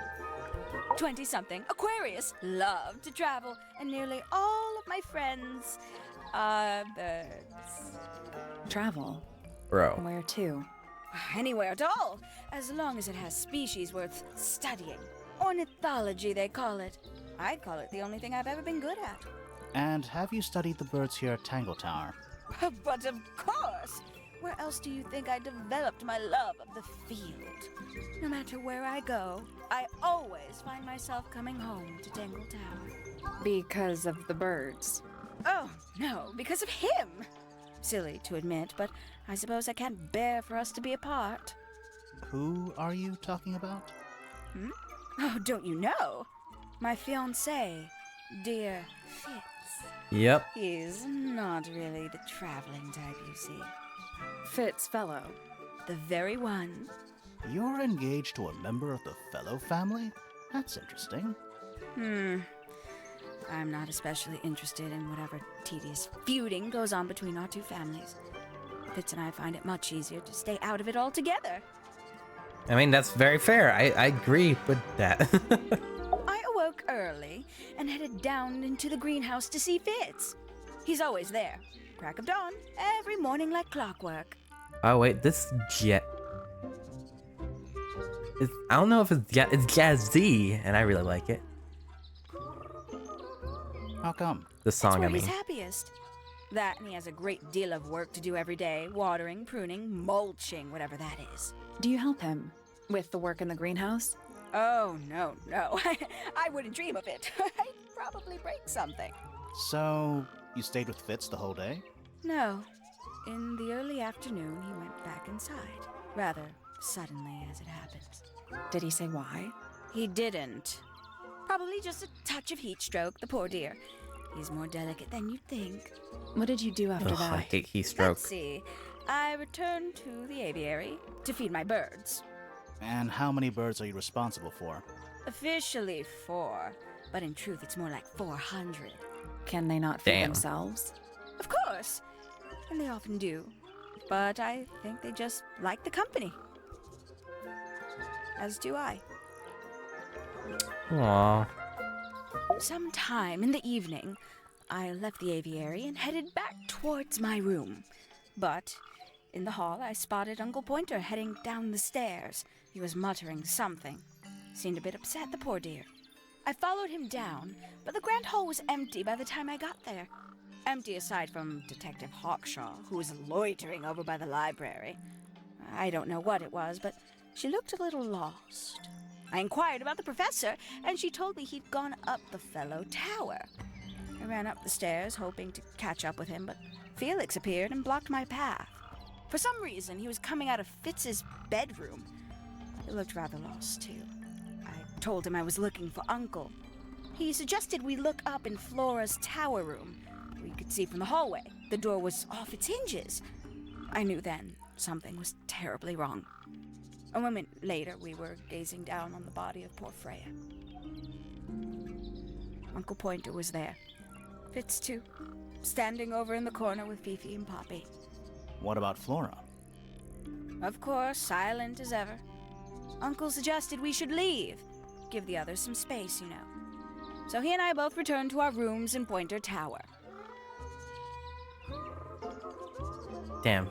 20-something, Aquarius, love to travel, and nearly all of my friends are birds. Travel? Bro. Where to? Anywhere at all, as long as it has species worth studying. Ornithology, they call it. I call it the only thing I've ever been good at. And have you studied the birds here at Tangle Tower? But of course! Where else do you think I developed my love of the field? No matter where I go, I always find myself coming home to Tangle Tower. Because of the birds. Oh, no, because of him. Silly to admit, but I suppose I can't bear for us to be apart. Who are you talking about? Oh, don't you know? My fiancé, dear Fitz. Yep. He's not really the traveling type, you see. Fitz Fellow. The very one. You're engaged to a member of the Fellow family? That's interesting. I'm not especially interested in whatever tedious feuding goes on between our two families. Fitz and I find it much easier to stay out of it altogether. I mean, that's very fair. I agree with that. I awoke early and headed down into the greenhouse to see Fitz. He's always there. Crack of dawn, every morning like clockwork. Oh, wait, this jet. I don't know if it's jazzy, and I really like it. How come? The That's song, where I mean. he's happiest. That and he has a great deal of work to do every day. Watering, pruning, mulching, whatever that is. Do you help him with the work in the greenhouse? Oh, no. I wouldn't dream of it. I'd probably break something. So, you stayed with Fitz the whole day? No. In the early afternoon, he went back inside. Rather suddenly, as it happens. Did he say why? He didn't. Probably just a touch of heat stroke, the poor dear. He's more delicate than you'd think. What did you do after Ugh, that? I hate heat stroke. Let's see. I returned to the aviary to feed my birds. And how many birds are you responsible for? Officially 4, but in truth it's more like 400. Can they not feed Damn. themselves? Of course, and they often do. But I think they just like the company. As do I. Aww. Sometime in the evening, I left the aviary and headed back towards my room. But in the hall, I spotted Uncle Pointer heading down the stairs. He was muttering something. Seemed a bit upset, the poor dear. I followed him down, but the grand hall was empty by the time I got there. Empty aside from Detective Hawkshaw, who was loitering over by the library. I don't know what it was, but she looked a little lost. I inquired about the professor, and she told me he'd gone up the Fellow Tower. I ran up the stairs, hoping to catch up with him, but Felix appeared and blocked my path. For some reason, he was coming out of Fitz's bedroom. He looked rather lost, too. I told him I was looking for Uncle. He suggested we look up in Flora's tower room. We could see from the hallway. The door was off its hinges. I knew then something was terribly wrong. A moment later, we were gazing down on the body of poor Freya. Uncle Pointer was there. Fitz, too, standing over in the corner with Fifi and Poppy. What about Flora? Of course, silent as ever. Uncle suggested we should leave. Give the others some space, you know. So he and I both returned to our rooms in Pointer Tower. Damn.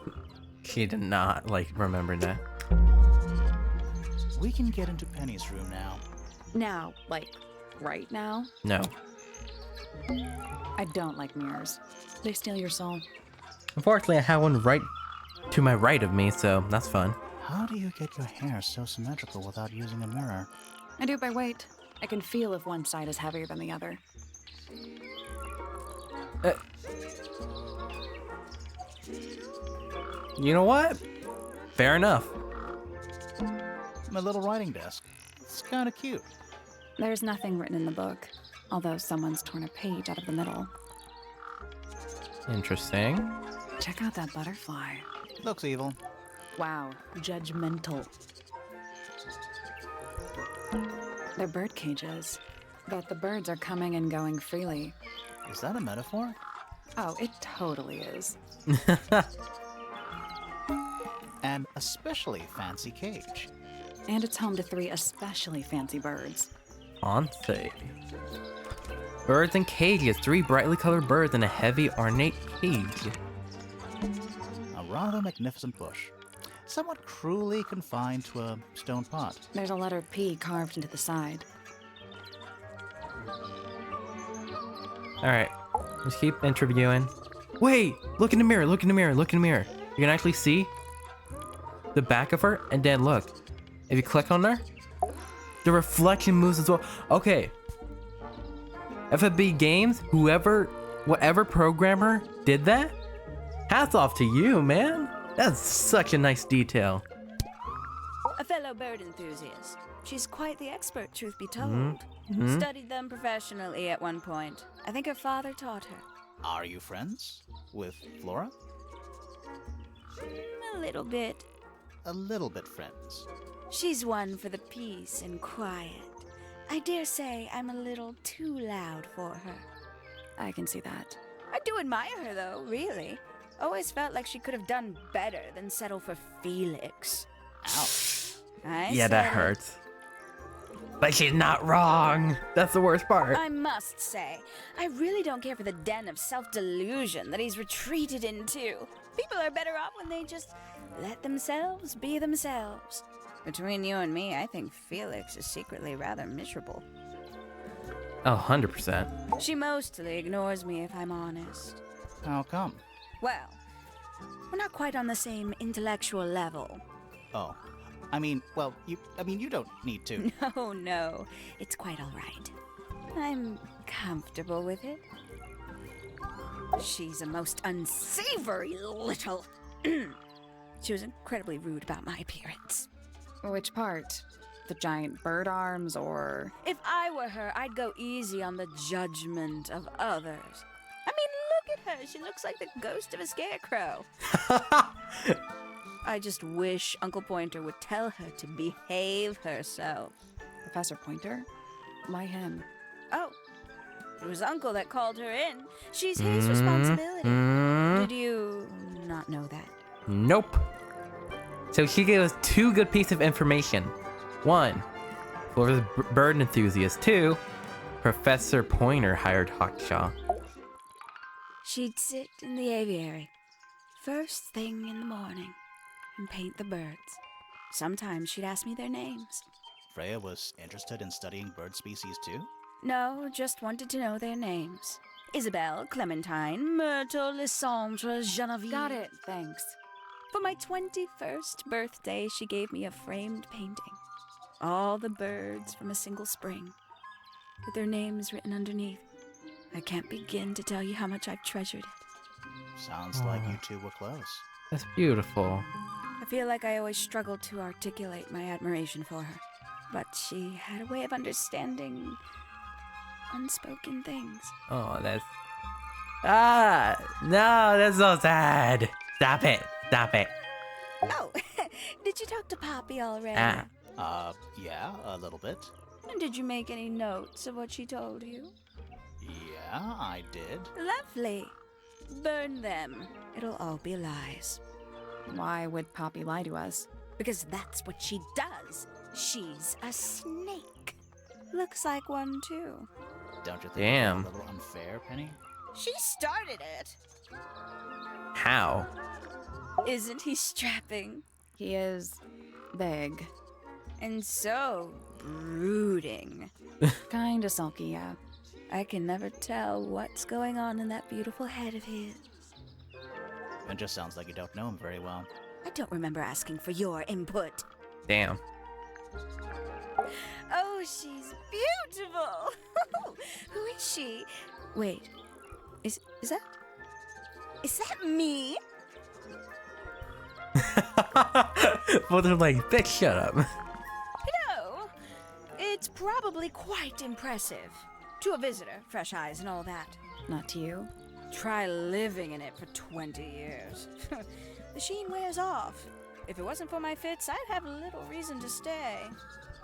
She did not, remember that. We can get into Penny's room now. Now, right now? No. I don't like mirrors. They steal your soul. Unfortunately, I have one right to my right of me, so that's fun. How do you get your hair so symmetrical without using a mirror? I do it by weight. I can feel if one side is heavier than the other. You know what? Fair enough. My little writing desk. It's kind of cute. There's nothing written in the book, although someone's torn a page out of the middle. Interesting. Check out that butterfly. Looks evil. Wow, judgmental. They're bird cages, but the birds are coming and going freely. Is that a metaphor? Oh, it totally is. An especially fancy cage. And it's home to 3 especially fancy birds. Fancy. Birds in cages. 3 brightly colored birds in a heavy, ornate cage. A rather magnificent bush. Somewhat cruelly confined to a stone pot. There's a letter P carved into the side. Alright. Just keep interviewing. Wait! Look in the mirror, look in the mirror, look in the mirror. You can actually see the back of her, and then look. If you click on her, the reflection moves as well. Okay. FFB Games, whatever programmer did that, hats off to you, man. That's such a nice detail. A fellow bird enthusiast. She's quite the expert, truth be told. Studied them professionally at one point. I think her father taught her. Are you friends with Flora? A little bit. A little bit friends. She's one for the peace and quiet. I dare say I'm a little too loud for her. I can see that. I do admire her, though, really. Always felt like she could have done better than settle for Felix. Ow. Yeah, that hurts. But she's not wrong. That's the worst part. I must say, I really don't care for the den of self-delusion that he's retreated into. People are better off when they just let themselves be themselves. Between you and me, I think Felix is secretly rather miserable. Oh, 100%. She mostly ignores me, if I'm honest. How come? Well, we're not quite on the same intellectual level. Oh. you don't need to. No, it's quite all right. I'm comfortable with it. She's a most unsavory little... She was incredibly rude about my appearance. Which part? The giant bird arms, or... If I were her, I'd go easy on the judgment of others. I mean, look at her. She looks like the ghost of a scarecrow. I just wish Uncle Pointer would tell her to behave herself. Professor Pointer? Why him? Oh, it was Uncle that called her in. She's his responsibility. Did you not know that? Nope. So she gave us two good pieces of information. One, Flora's bird enthusiast. Two, Professor Pointer hired Hawkshaw. She'd sit in the aviary, first thing in the morning, and paint the birds. Sometimes she'd ask me their names. Freya was interested in studying bird species too? No, just wanted to know their names. Isabelle, Clementine, Myrtle, Lysandre, Genevieve. Got it, thanks. For my 21st birthday, she gave me a framed painting. All the birds from a single spring, with their names written underneath. I can't begin to tell you how much I've treasured it. Sounds like you two were close. That's beautiful. I feel like I always struggled to articulate my admiration for her, but she had a way of understanding unspoken things. Oh, that's... no, that's so sad. Stop it. Stop it. Oh, did you talk to Poppy already? Yeah, a little bit. And did you make any notes of what she told you? Yeah, I did. Lovely. Burn them. It'll all be lies. Why would Poppy lie to us? Because that's what she does. She's a snake. Looks like one, too. Don't you think Damn. it's a little unfair, Penny? She started it. How? Isn't he strapping? He is big. And so brooding. Kinda sulky, yeah. I can never tell what's going on in that beautiful head of his. It just sounds like you don't know him very well. I don't remember asking for your input. Damn. Oh, she's beautiful. Who is she? Wait, is that me? Both are like, bitch, shut up. No, it's probably quite impressive. To a visitor, fresh eyes and all that. Not to you. Try living in it for 20 years. The sheen wears off. If it wasn't for my fits, I'd have little reason to stay.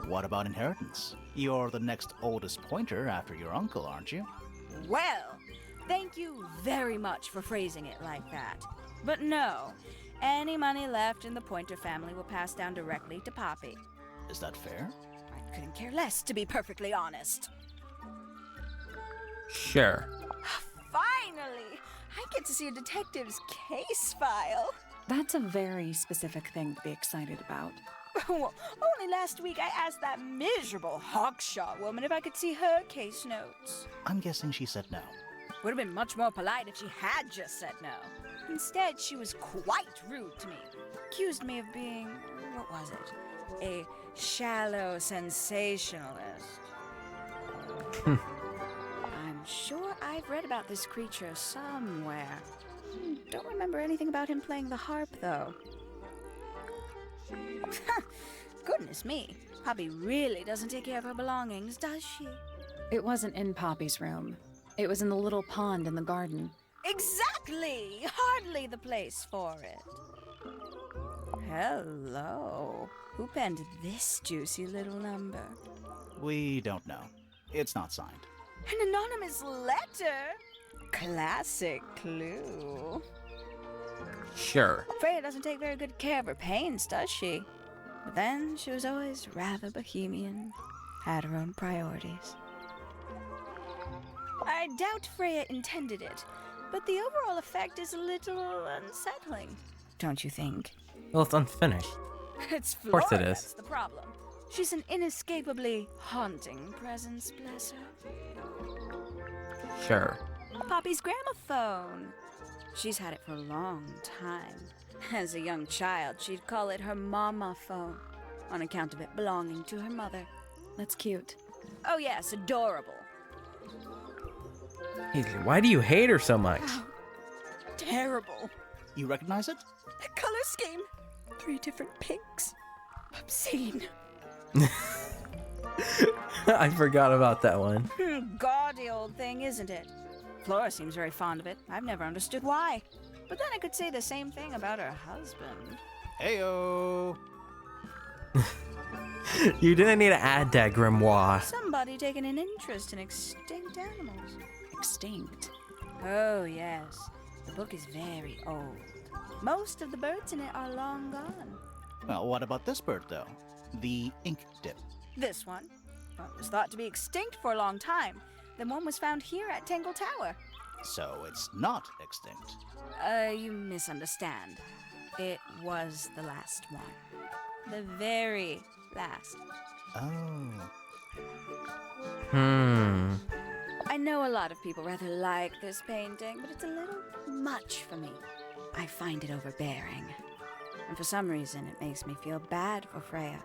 What about inheritance? You're the next oldest pointer after your uncle, aren't you? Well, thank you very much for phrasing it like that. But no, any money left in the Pointer family will pass down directly to Poppy. Is that fair? I couldn't care less, to be perfectly honest. Sure. Finally! I get to see a detective's case file. That's a very specific thing to be excited about. Well, only last week I asked that miserable Hawkshaw woman if I could see her case notes. I'm guessing she said no. Would have been much more polite if she had just said no. Instead, she was quite rude to me. Accused me of being, what was it? A shallow sensationalist. I'm sure I've read about this creature somewhere. Don't remember anything about him playing the harp, though. Goodness me. Poppy really doesn't take care of her belongings, does she? It wasn't in Poppy's room. It was in the little pond in the garden. Exactly! Hardly the place for it. Hello. Who penned this juicy little number? We don't know. It's not signed. An anonymous letter? Classic clue. Sure. Freya doesn't take very good care of her paints, does she? But then she was always rather bohemian, had her own priorities. I doubt Freya intended it, but the overall effect is a little unsettling. Don't you think? Well, it's unfinished. It's Of course Flora it is. that's the problem. She's an inescapably haunting presence, bless her. Sure. Poppy's gramophone. She's had it for a long time. As a young child, she'd call it her mama phone, on account of it belonging to her mother. That's cute. Oh yes, adorable. Hazel, why do you hate her so much? Terrible. You recognize it? The color scheme. 3 different pinks. Obscene. I forgot about that one. Gaudy old thing, isn't it? Flora seems very fond of it. I've never understood why. But then I could say the same thing about her husband. Heyo! You didn't need to add that grimoire. Somebody taking an interest in extinct animals. Extinct. Oh, yes. The book is very old. Most of the birds in it are long gone. Well, what about this bird, though? The ink dip. This one, well, it was thought to be extinct for a long time. Then one was found here at Tangle Tower. So it's not extinct. You misunderstand. It was the last one. The very last. Oh. I know a lot of people rather like this painting, but it's a little much for me. I find it overbearing. And for some reason, it makes me feel bad for Freya.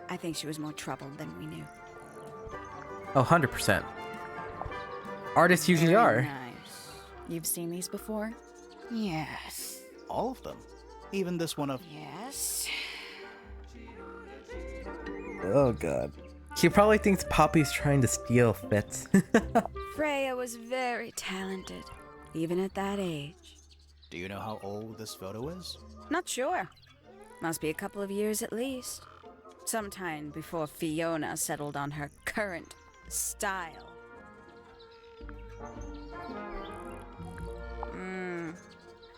I think she was more troubled than we knew. Oh, 100%. Artists usually Very are. nice. You've seen these before? Yes. All of them. Even this one of... Yes. Oh, God. She probably thinks Poppy's trying to steal Fitz. Freya was very talented, even at that age. Do you know how old this photo is? Not sure. Must be a couple of years at least. Sometime before Fiona settled on her current style.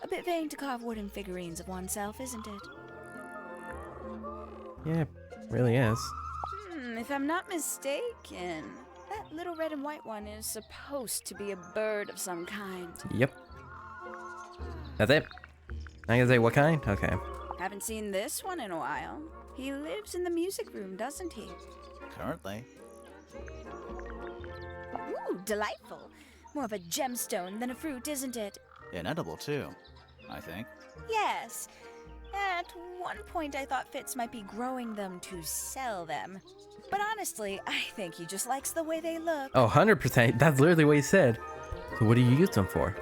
A bit vain to carve wooden figurines of oneself, isn't it? Yeah, really is. If I'm not mistaken, that little red and white one is supposed to be a bird of some kind. Yep. That's it. I can say what kind? Okay. Haven't seen this one in a while. He lives in the music room, doesn't he? Currently. Ooh, delightful. More of a gemstone than a fruit, isn't it? Inedible, too, I think. Yes. At one point, I thought Fitz might be growing them to sell them. But honestly, I think he just likes the way they look. Oh, 100%. That's literally what he said. So what do you use them for?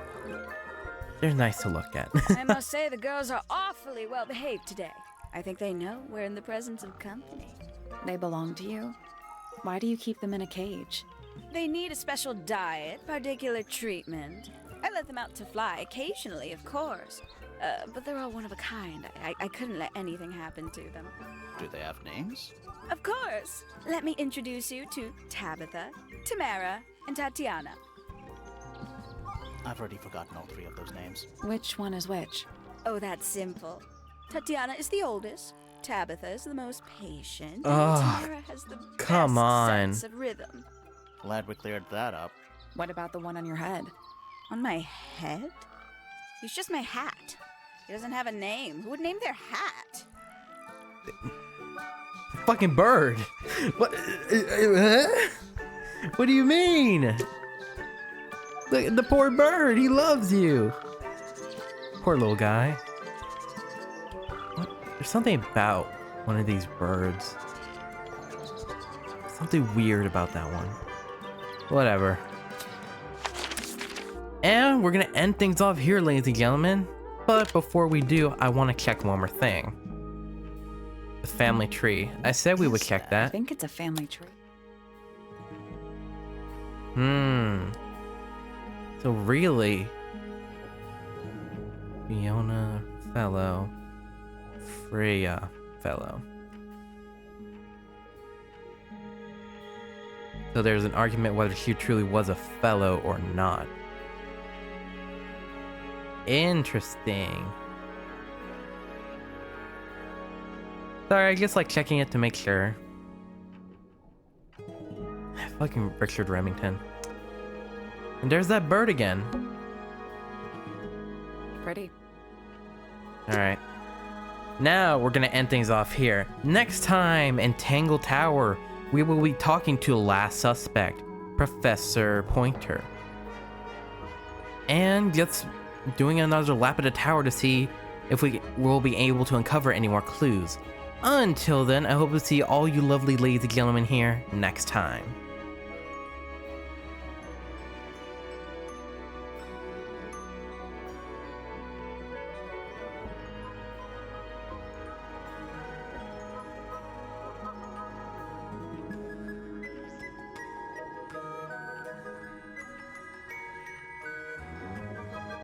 They're nice to look at. I must say the girls are awfully well behaved today. I think they know we're in the presence of company. They belong to you? Why do you keep them in a cage? They need a special diet, particular treatment. I let them out to fly occasionally, of course. But they're all one of a kind. I couldn't let anything happen to them. Do they have names? Of course. Let me introduce you to Tabitha, Tamara, and Tatiana. I've already forgotten all 3 of those names. Which one is which? Oh, that's simple. Tatiana is the oldest. Tabitha is the most patient. Ugh, And Tamara has the come best on. sense of rhythm. Glad we cleared that up. What about the one on your head? On my head? He's just my hat. He doesn't have a name. Who would name their hat? Fucking bird. What? What do you mean? Look at the poor bird. He loves you. Poor little guy. What? There's something about one of these birds. Something weird about that one. Whatever. And we're gonna end things off here, ladies and gentlemen. But before we do, I want to check one more thing. The family tree. I said we would check I that. think it's a family tree. So really, Fiona Fellow, Freya Fellow. So there's an argument whether she truly was a fellow or not. Interesting. Sorry, I just like checking it to make sure. Fucking Richard Remington. And there's that bird again. Pretty. Alright. Now we're gonna end things off here. Next time in Tangle Tower, we will be talking to the last suspect, Professor Pointer. And just doing another lap of the tower to see if we will be able to uncover any more clues. Until then, I hope to see all you lovely ladies and gentlemen here next time.